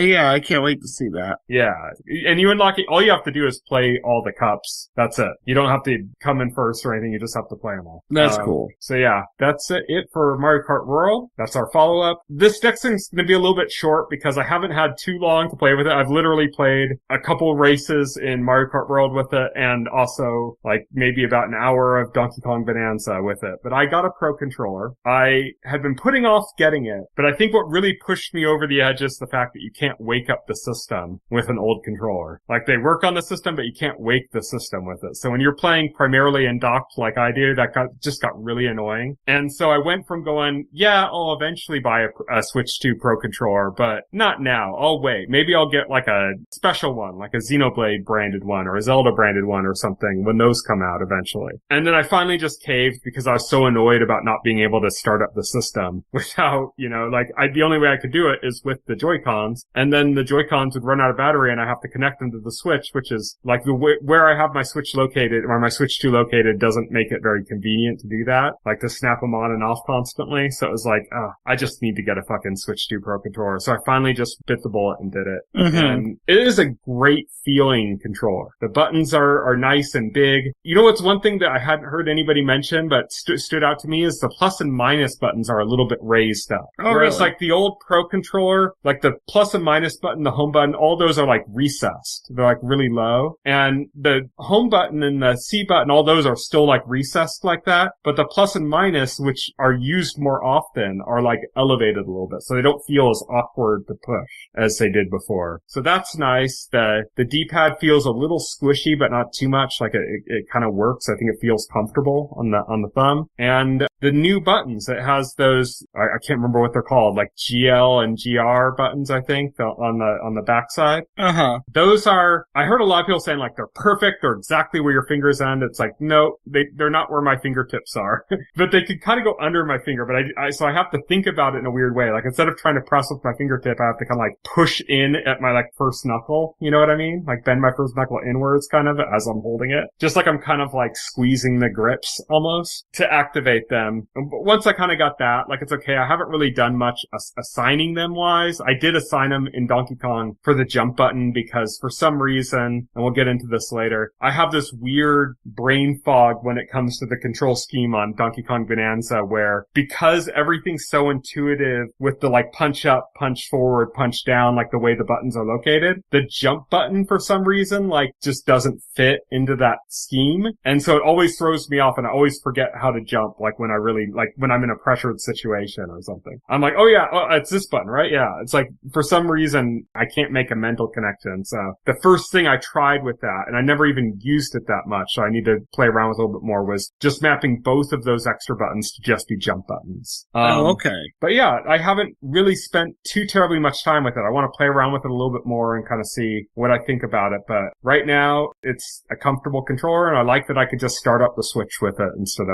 Yeah, I can't wait to see that. Yeah, and you unlock it, all you have to do is play all the cups. That's it. You don't have to come in first or anything. You just have to play them all. That's cool. So yeah, that's it for Mario Kart World. That's our follow-up. This next thing's going to be a little bit short because I haven't had too long to play with it. I've literally played a couple races in Mario Kart World with it and also like maybe about an hour of Donkey Kong Bananza with it. But I got a Pro Controller. I had been putting off getting it, but I think what really pushed me over the edge is the fact that you can't wake up the system with an old controller. Like they work on the system, but you can't wake the system with it. So when you're playing primarily in docked like I do, that just got really annoying. And so I went from going, yeah, I'll eventually buy a Switch 2 Pro Controller, but not now. I'll wait. Maybe I'll get like a special one, like a Xenoblade branded one or a Zelda branded one or something when those come out eventually. And then I finally just caved because I was so annoyed about not being able to start up the system without, the only way I could do it is with the Joy-Cons, and then the Joy-Cons would run out of battery and I have to connect them to the Switch, which is like where I have my Switch located, or my Switch 2 located, doesn't make it very convenient to do that, like to snap them on and off constantly. So it was like, I just need to get a fucking Switch 2 Pro Controller. So I finally just bit the bullet and did it. Mm-hmm. And it is a great feeling controller. The buttons are nice and big. You know what's one thing that I hadn't heard anybody mention but stood out to me is the plus and minus buttons are a little bit raised up. Oh, whereas really? like the old Pro Controller, like the plus and minus button, the home button, all those are like recessed. They're like really low. And the home button and the C button, all those are still like recessed like that. But the plus and minus, which are used more often, are like elevated a little bit. So they don't feel as awkward to push as they did before. So that's nice. The D-pad feels a little squishy, but not too much. Like it kind of works. I think it feels comfortable on the thumb. And the new buttons, it has those, I can't remember what they're called, like GL and GR buttons, I think, on the backside. Uh-huh. Those are, I heard a lot of people saying like they're perfect, they're exactly where your fingers end. It's like, no, they're not where my fingertips are. But they could kind of go under my finger, but so I have to think about it in a weird way. Like instead of trying to press with my fingertip, I have to kind of like push in at my like first knuckle. You know what I mean? Like bend my first knuckle inwards kind of as I'm holding it. Just like I'm kind of like squeezing the grips almost to activate them. But once I kind of got that, like it's okay. I haven't really done much assigning them wise. I did assign them in Donkey Kong for the jump button because for some reason, and we'll get into this later, I have this weird brain fog when it comes to the control scheme on Donkey Kong Bananza where because everything's so intuitive with the like punch up, punch forward, punch down, like the way the buttons are located, the jump button for some reason like just doesn't fit into that scheme. And so it always throws me off and I always forget how to jump like when I really, like when I'm in a pressured situation or something. I'm like, oh yeah, it's this button, right? Yeah. It's like for some reason I can't make a mental connection. So the first thing I tried with that, and I never even used it that much, so I need to play around with it a little bit more, was just mapping both of those extra buttons to just be jump buttons. Okay. But yeah, I haven't really spent too terribly much time with it. I want to play around with it a little bit more and kind of see what I think about it. But right now, it's a comfortable controller, and I like that I could just start up the Switch with it instead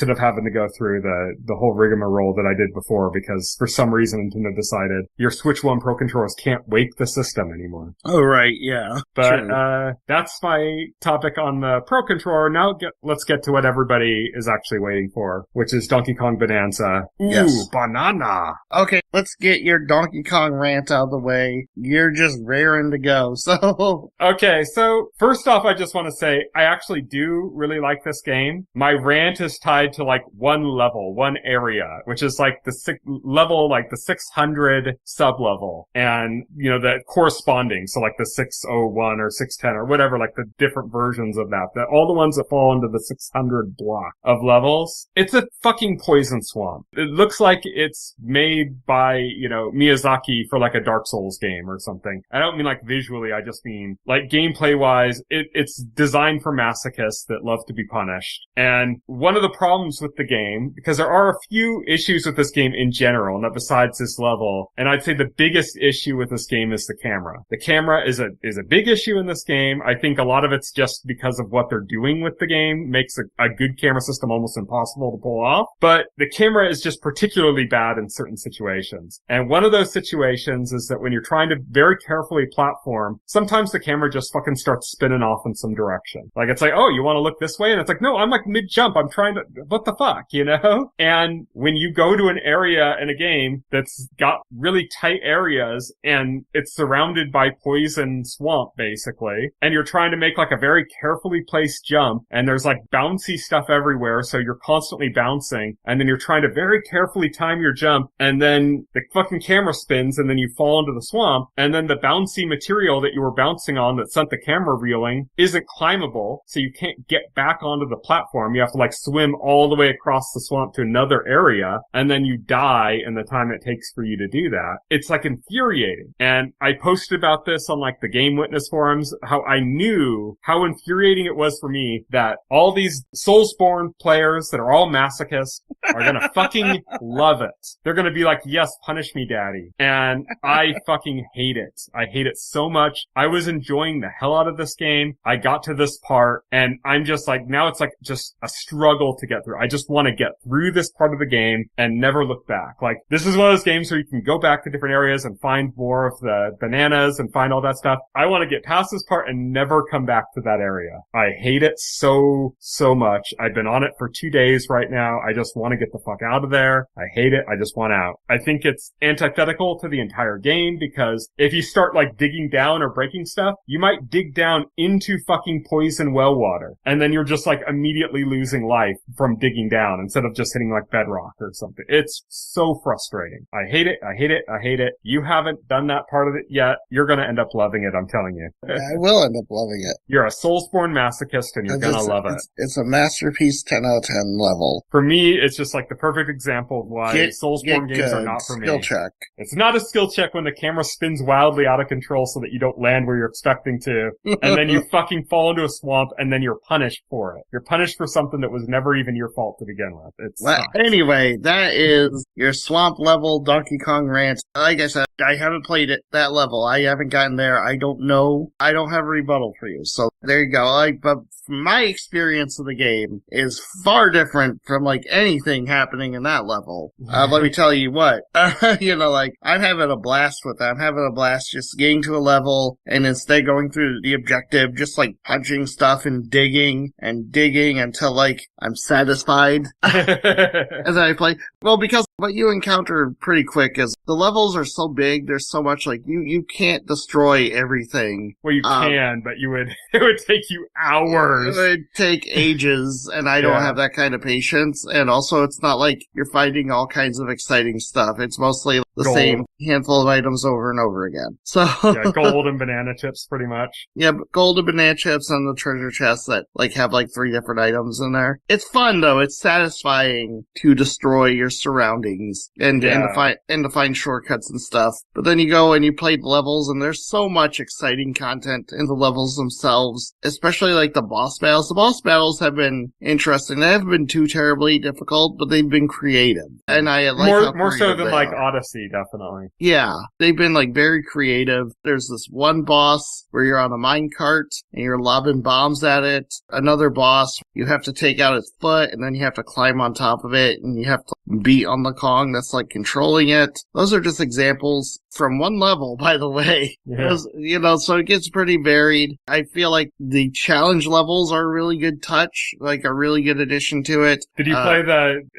of having to go through the whole rigmarole that I did before, because for some reason Nintendo decided your Switch 1 Pro controllers can't wake the system anymore. Oh, right, yeah. But Sure. That's my topic on the Pro Controller. Now let's get to what everybody is actually waiting for, which is Donkey Kong Bananza. Ooh, Yes. banana. Okay, let's get your Donkey Kong rant out of the way. You're just raring to go, so... Okay, so first off, I just want to say I actually do really like this game. My rant is tied to like one level, one area, which is like the the 600 sub-level, and, the corresponding, so like the 601 or 610 or whatever, like the different versions of that all the ones that fall into the 600 block of levels. It's a fucking poison swamp. It looks like it's made by, Miyazaki for like a Dark Souls game or something. I don't mean like visually, I just mean like gameplay-wise, it's designed for masochists that love to be punished. And one of the problems with the game, because there are a few issues with this game in general, not besides this level, and I'd say the biggest issue with this game is the camera. The camera is a big issue in this game. I think a lot of it's just because of what they're doing with the game makes a good camera system almost impossible to pull off. But the camera is just particularly bad in certain situations. And one of those situations is that when you're trying to very carefully platform, sometimes the camera just fucking starts spinning off in some direction. Like it's like, oh, you want to look this way? And it's like, no, I'm like mid-jump. I'm trying to, what the fuck? you know? And when you go to an area in a game that's got really tight areas and it's surrounded by poison swamp, basically, and you're trying to make like a very carefully placed jump, and there's like bouncy stuff everywhere, so you're constantly bouncing, and then you're trying to very carefully time your jump, and then the fucking camera spins, and then you fall into the swamp, and then the bouncy material that you were bouncing on that sent the camera reeling isn't climbable, so you can't get back onto the platform. You have to like swim all the way across the swamp to another area, and then you die in the time it takes for you to do that. It's like infuriating. And I posted about this on like the Game Witness forums, how I knew how infuriating it was for me that all these Soulsborne players that are all masochists are gonna fucking love it. They're gonna be like, yes, punish me, daddy. And I fucking hate it. I hate it so much. I was enjoying the hell out of this game. I got to this part, and I'm just like, now it's like just a struggle to get through. I just want to get through this part of the game and never look back. Like, this is one of those games where you can go back to different areas and find more of the bananas and find all that stuff. I want to get past this part and never come back to that area. I hate it so much. I've been on it for 2 days right now. I just want to get the fuck out of there. I hate it. I just want out. I think it's antithetical to the entire game, because if you start like digging down or breaking stuff, you might dig down into fucking poison well water, and then you're just like immediately losing life from digging down instead of just hitting like bedrock or something. It's so frustrating. I hate it. I hate it. I hate it. You haven't done that part of it yet. You're gonna end up loving it, I'm telling you. I will end up loving it. You're a Soulsborne masochist, and you're gonna love it. It's a masterpiece, 10 out of 10 level. For me, it's just like the perfect example of why Soulsborne games are not for me. Skill check. It's not a skill check when the camera spins wildly out of control so that you don't land where you're expecting to, and then you fucking fall into a swamp, and then you're punished for it. You're punished for something that was never even your fault to begin with. Anyway, that is your swamp level Donkey Kong rant. Like I said, I haven't played it that level. I haven't gotten there. I don't know. I don't have a rebuttal for you. So there you go. But my experience of the game is far different from like anything happening in that level. Let me tell you what, like I'm having a blast with that. I'm having a blast just getting to a level and instead going through the objective, just like punching stuff and digging until like I'm satisfied as I play. Well, because what you encounter pretty quick is the levels are so big. There's so much like you can't destroy everything. Well, you can, but it would take you hours. It would take ages, and I don't have that kind of patience. And also, it's not like you're finding all kinds of exciting stuff. It's mostly the same handful of items over and over again. So gold and banana chips, pretty much. Yeah, gold and banana chips and the treasure chests that like have like 3 different items in there. It's fun though. It's satisfying to destroy your surroundings and to find shortcuts and stuff. But then you go and you play the levels, and there's so much exciting content in the levels themselves, especially like the boss battles. The boss battles have been interesting. They haven't been too terribly difficult, but they've been creative. And I like more so than like Odyssey, definitely. Yeah, they've been like very creative. There's this one boss where you're on a minecart and you're lobbing bombs at it. Another boss, you have to take out its foot, and then you have to climb on top of it, and you have to beat on the Kong that's like controlling it. Those are just examples from one level, by the way. Yeah. So it gets pretty varied. I feel like the challenge levels are a really good touch, like a really good addition to it. Did you play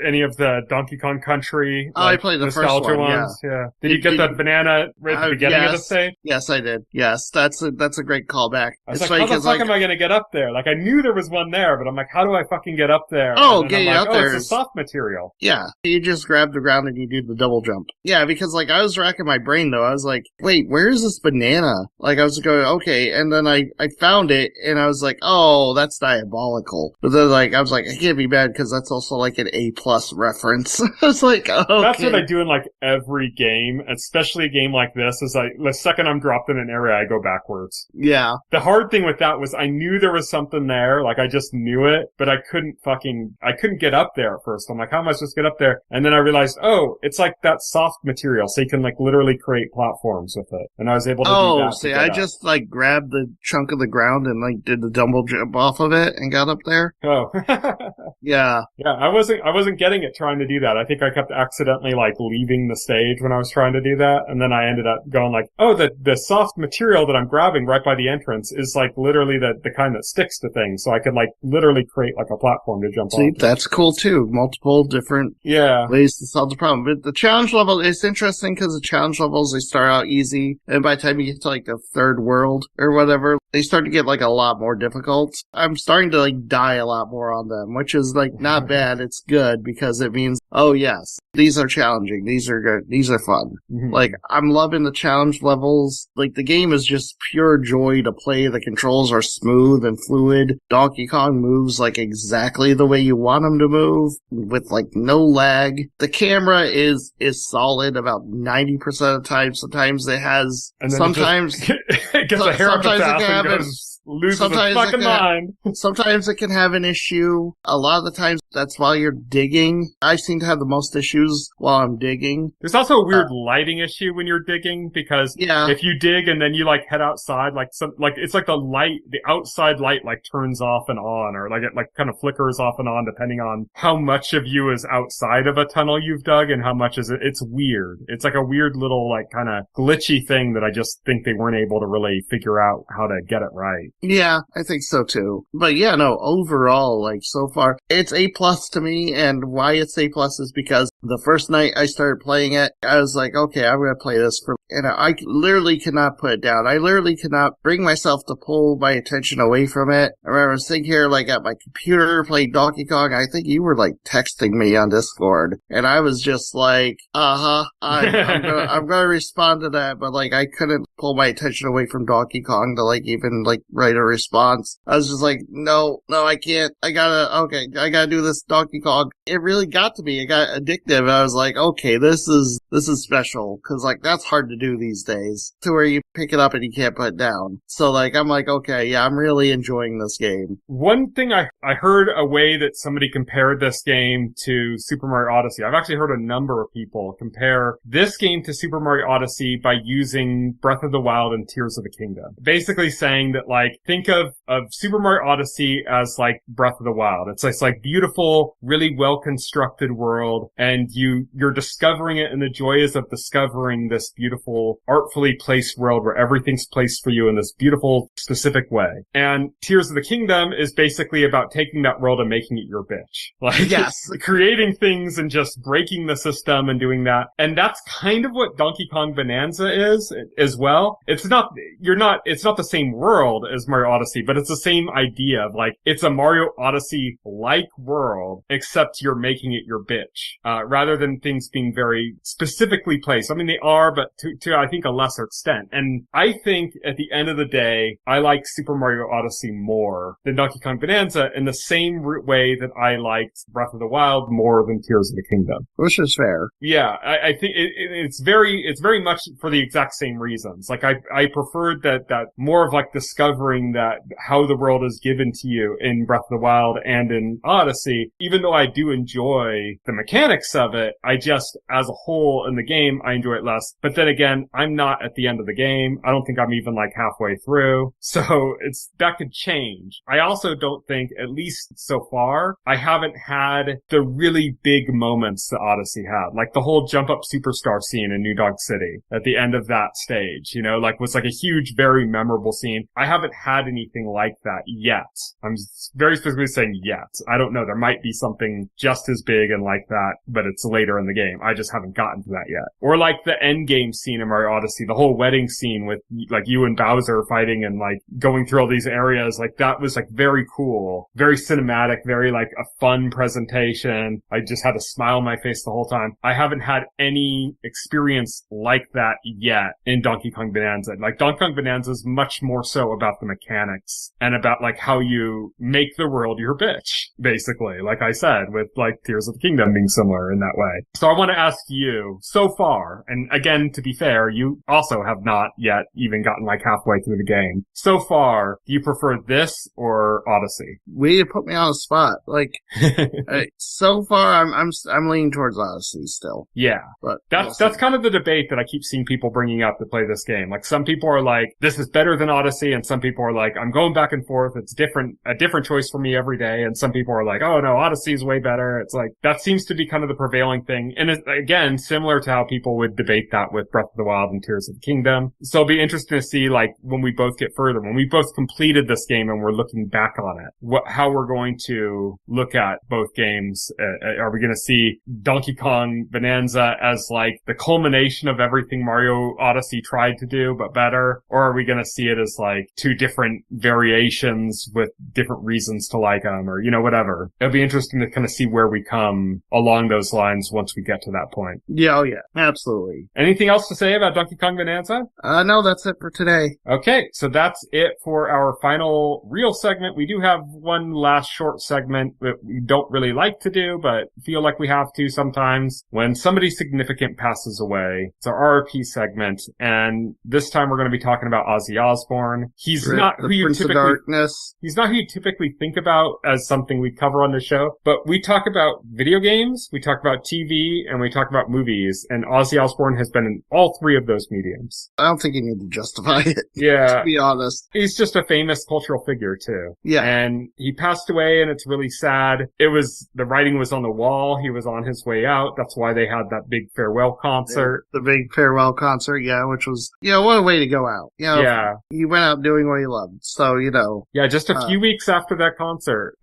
any of the Donkey Kong Country? I played the first one, ones? Yeah. Did you get that banana right at the beginning of the stage? Yes, I did. Yes, that's a great callback. I was like, how the fuck am I going to get up there? Like, I knew there was one there, but I'm like, how do I fucking get up there? Getting up there. It's a soft material. Yeah. You just grab the ground and you do the double jump. Yeah, because like I was racking my brain though. I was like, wait, where is this banana? Like I was going, okay, and then I found it and I was like, oh, that's diabolical. But then like I was like, I can't be bad because that's also like an A+ reference. I was like, okay. That's what I do in like every game, especially a game like this, is like the second I'm dropped in an area, I go backwards. Yeah. The hard thing with that was I knew there was something there, like I just knew it, but I couldn't get up there at first. I'm like, how am I supposed to get up there? And then I realized realized, oh, it's like that soft material, so you can like literally create platforms with it. And I was able to do that. See, I just like grabbed the chunk of the ground and like did the double jump off of it and got up there. Oh. Yeah. Yeah, I wasn't getting it trying to do that. I think I kept accidentally like leaving the stage when I was trying to do that, and then I ended up going like, oh, the soft material that I'm grabbing right by the entrance is like literally the kind that sticks to things, so I could like literally create like a platform to jump See, off. that's cool too. Multiple different ways to solve the problem. But the challenge level is interesting because the challenge levels, they start out easy, and by the time you get to like the third world or whatever, they start to get like a lot more difficult. I'm starting to like die a lot more on them, which is like not bad. It's good because it means, oh yes, these are challenging. These are good. These are fun. Mm-hmm. Like, I'm loving the challenge levels. Like, the game is just pure joy to play. The controls are smooth and fluid. Donkey Kong moves like exactly the way you want him to move with like no lag. The camera is solid about 90% of the time. Sometimes it has, sometimes it gets a hair up its ass and goes, loses its fucking mind. Sometimes it can have an issue. A lot of the times that's while you're digging. I seem to have the most issues while I'm digging. There's also a weird lighting issue when you're digging because if you dig and then you like head outside, like it's like the outside light like turns off and on, or like it like kind of flickers off and on depending on how much of you is outside of a tunnel you've dug and how much is it. It's weird. It's like a weird little like kind of glitchy thing that I just think they weren't able to really figure out how to get it right. Yeah, I think so too. But yeah, no, overall, like so far, it's A+ to me, and why it's A+ is because the first night I started playing it, I was like, okay, I'm gonna play this and I literally cannot put it down. I literally cannot bring myself to pull my attention away from it. I remember sitting here like at my computer playing Donkey Kong. I think you were like texting me on Discord, and I was just like, I'm gonna respond to that, but like I couldn't pull my attention away from Donkey Kong to like even like write a response. I was just like, no, I can't. I gotta do this Donkey Kong. It really got to me. It got addictive. I was like, okay, this is special, because like that's hard to do these days, to where you pick it up and you can't put it down. So like I'm like, okay, yeah, I'm really enjoying this game. One thing I heard a way that somebody compared this game to Super Mario Odyssey. I've actually heard a number of people compare this game to Super Mario Odyssey by using Breath of the Wild and Tears of the Kingdom. Basically saying that like, think of Super Mario Odyssey as like Breath of the Wild. It's like beautiful, really well constructed world, and you're discovering it, and the joy is of discovering this beautiful, artfully placed world where everything's placed for you in this beautiful, specific way. And Tears of the Kingdom is basically about taking that world and making it your bitch. Like, yes, creating things and just breaking the system and doing that. And that's kind of what Donkey Kong Bonanza is as well. It's not the same world as Mario Odyssey, but it's the same idea of like, it's a Mario Odyssey-like world, except you're making it your bitch, rather than things being very specifically placed. I mean, they are, but to I think a lesser extent. And I think at the end of the day, I like Super Mario Odyssey more than Donkey Kong Bonanza in the same way that I liked Breath of the Wild more than Tears of the Kingdom. Which is fair. Yeah, I think it's very much for the exact same reasons. Like I preferred that more of like discovering that how the world is given to you in Breath of the Wild and in Odyssey. Even though I do enjoy the mechanics of it, I just, as a whole in the game, I enjoy it less. But then again, I'm not at the end of the game. I don't think I'm even like halfway through. So that could change. I also don't think, at least so far, I haven't had the really big moments that Odyssey had. Like the whole jump up superstar scene in New Dog City at the end of that stage, you know, like was like a huge, very memorable scene. I haven't had anything like that yet. I'm very specifically saying yet. I don't know. There might be something just as big and like that, but it's later in the game. I just haven't gotten to that yet. Or like the end game scene in Mario Odyssey, the whole wedding scene with like you and Bowser fighting and like going through all these areas. Like that was like very cool, very cinematic, very like a fun presentation. I just had a smile on my face the whole time. I haven't had any experience like that yet in Donkey Kong Bonanza. Like Donkey Kong Bonanza is much more so about the mechanics and about like how you make the world your bitch, basically. Like I said, with like Tears of the Kingdom being similar in that way. So I want to ask you, so far, and again, to be fair, you also have not yet even gotten like halfway through the game. So far, do you prefer this or Odyssey? Way to put me on the spot. Like, so far, I'm leaning towards Odyssey still. Yeah. But that's kind of the debate that I keep seeing people bringing up to play this game. Like, some people are like, this is better than Odyssey, and some people are like, I'm going back and forth. It's a different choice for me every day. And some people are like, oh no, Odyssey is way better. It's like, that seems to be kind of the prevailing thing. And again, similar to how people would debate that with Breath of the Wild and Tears of the Kingdom. So it'll be interesting to see, like, when we both get further, when we both completed this game and we're looking back on it, how we're going to look at both games. Are we going to see Donkey Kong Bananza as like the culmination of everything Mario Odyssey tried to do, but better? Or are we going to see it as like two different variations with different reasons to like them, or, whatever? It'll be interesting to kind of see where we come along those lines once we get to that point. Yeah, oh yeah, absolutely. Anything else to say about Donkey Kong Bananza? No, that's it for today. Okay, so that's it for our final real segment. We do have one last short segment that we don't really like to do, but feel like we have to sometimes when somebody significant passes away. It's our RRP segment, and this time we're going to be talking about Ozzy Osbourne. He's not who you typically think about as something we cover on the show, but we talk about video games, we talk about TV, and we talk about movies, and Ozzy Osbourne has been in all three of those mediums. I don't think you need to justify it. Yeah. To be honest. He's just a famous cultural figure, too. Yeah. And he passed away, and it's really sad. The writing was on the wall. He was on his way out. That's why they had that big farewell concert. The big farewell concert, yeah, which was, what a way to go out. Yeah. He went out doing what he loved. So, Yeah, just a few weeks after that concert.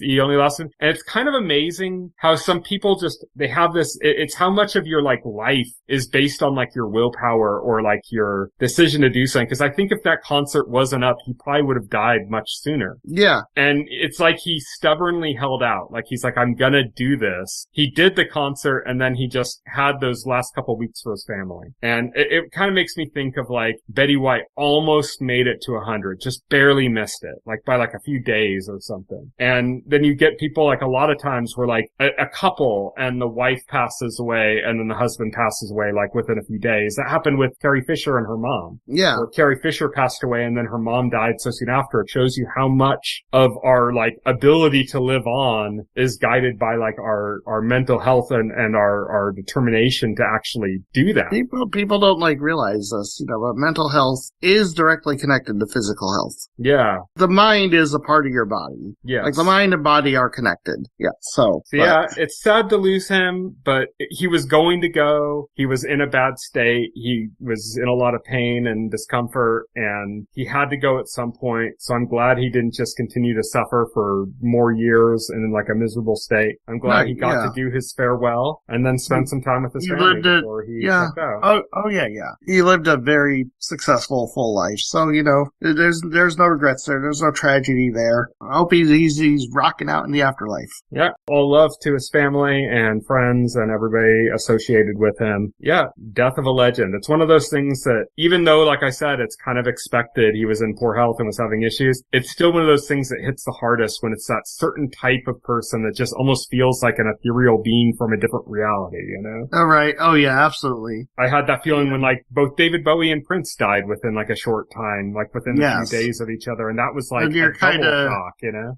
He only lasted. And it's kind of amazing how some people they have this, it's how much of your, like, life is based on, like, your willpower or, like, your decision to do something. Because I think if that concert wasn't up, he probably would have died much sooner. Yeah. And it's like he stubbornly held out. Like, he's like, I'm gonna do this. He did the concert, and then he just had those last couple weeks for his family. And it kind of makes me think of, like, Betty White almost made it to 100, just barely missed it, like, by, like, a few days or something. And then you get people, like, a lot of times where, like, a couple and the wife passes away and then the husband passes away, like, within a few days. That happened with Carrie Fisher and her mom. Yeah. Where Carrie Fisher passed away and then her mom died so soon after. It shows you how much of our, like, ability to live on is guided by, like, our mental health and our determination to actually do that. People don't, like, realize this, but mental health is directly connected to physical health. Yeah. The mind is a part of your body. Yes. Like, the mind and body are connected. Yeah, yeah, it's sad to lose him, but he was going to go. He was in a bad state. He was in a lot of pain and discomfort, and he had to go at some point. So I'm glad he didn't just continue to suffer for more years and in, like, a miserable state. I'm glad he got to do his farewell and then spend some time with his family before he let go. Oh, yeah. He lived a very successful, full life. So, there's no regrets there. There's no tragedy there. I hope he's rocking out in the afterlife. Yeah. All love to his family and friends and everybody associated with him. Yeah. Death of a legend. It's one of those things that, even though, like I said, it's kind of expected he was in poor health and was having issues, it's still one of those things that hits the hardest when it's that certain type of person that just almost feels like an ethereal being from a different reality, Oh, right. Oh, yeah, absolutely. I had that feeling when, like, both David Bowie and Prince died within, like, a short time, like, within a few days of each other, and that was, like, a double shock,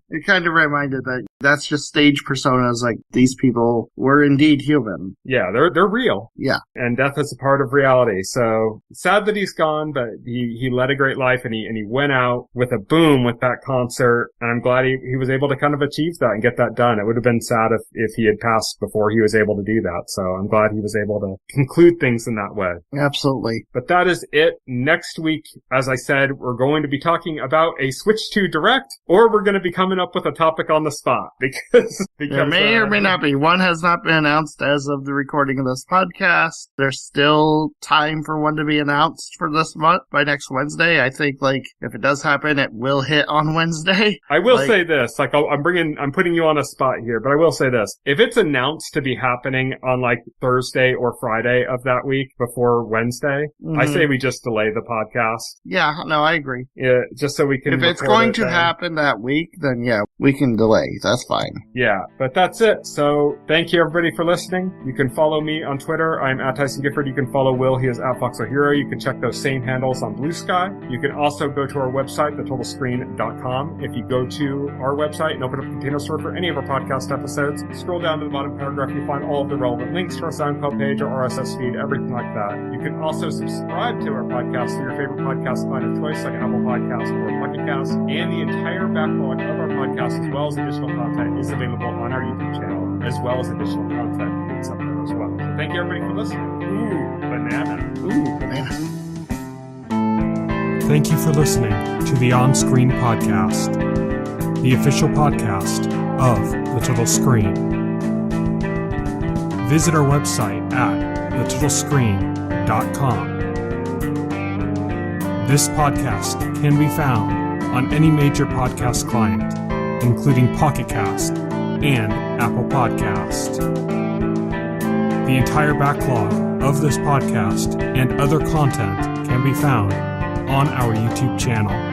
You're kind of reminded that that's just stage personas, like, these people were indeed human. Yeah, they're real. Yeah. And death is a part of reality, so sad that he's gone, but he led a great life, and he went out with a boom with that concert, and I'm glad he was able to kind of achieve that and get that done. It would have been sad if he had passed before he was able to do that, so I'm glad he was able to conclude things in that way. Absolutely. But that is it. Next week, as I said, we're going to be talking about a Switch 2 Direct, or we're going to be coming up with a topic on the spot, because there may or may not be. One has not been announced as of the recording of this podcast. There's still time for one to be announced for this month by next Wednesday. I think, like, if it does happen, it will hit on Wednesday. I will say this, like, I'm putting you on a spot here, but I will say this. If it's announced to be happening on, like, Thursday or Friday of that week before Wednesday, I say we just delay the podcast. Yeah, no, I agree. Yeah, just so we can. If it's going to happen that week, then we can delay. That's fine. Yeah, but that's it. So thank you everybody for listening. You can follow follow me on Twitter. I'm at Tyson Gifford. You can follow Will. He is at Foxo Hero. You can check those same handles on Blue Sky. You can also go to our website, thetotalscreen.com. If you go to our website and open up a container store for any of our podcast episodes, scroll down to the bottom paragraph, you find all of the relevant links to our SoundCloud page, our RSS feed, everything like that. You can also subscribe to our podcast through your favorite podcast client of choice, like Apple Podcasts or Pocket Casts, and the entire backlog of our podcast, as well as additional content, is available on our YouTube channel, as well as additional content links up there as well. So thank you everybody for listening. Ooh, banana. Ooh, banana. Thank you for listening to the OnScreen podcast, the official podcast of The Total Screen. Visit our website at thetotalscreen.com. This podcast can be found on any major podcast client, including Pocket Cast and Apple Podcast. The entire backlog of this podcast and other content can be found on our YouTube channel.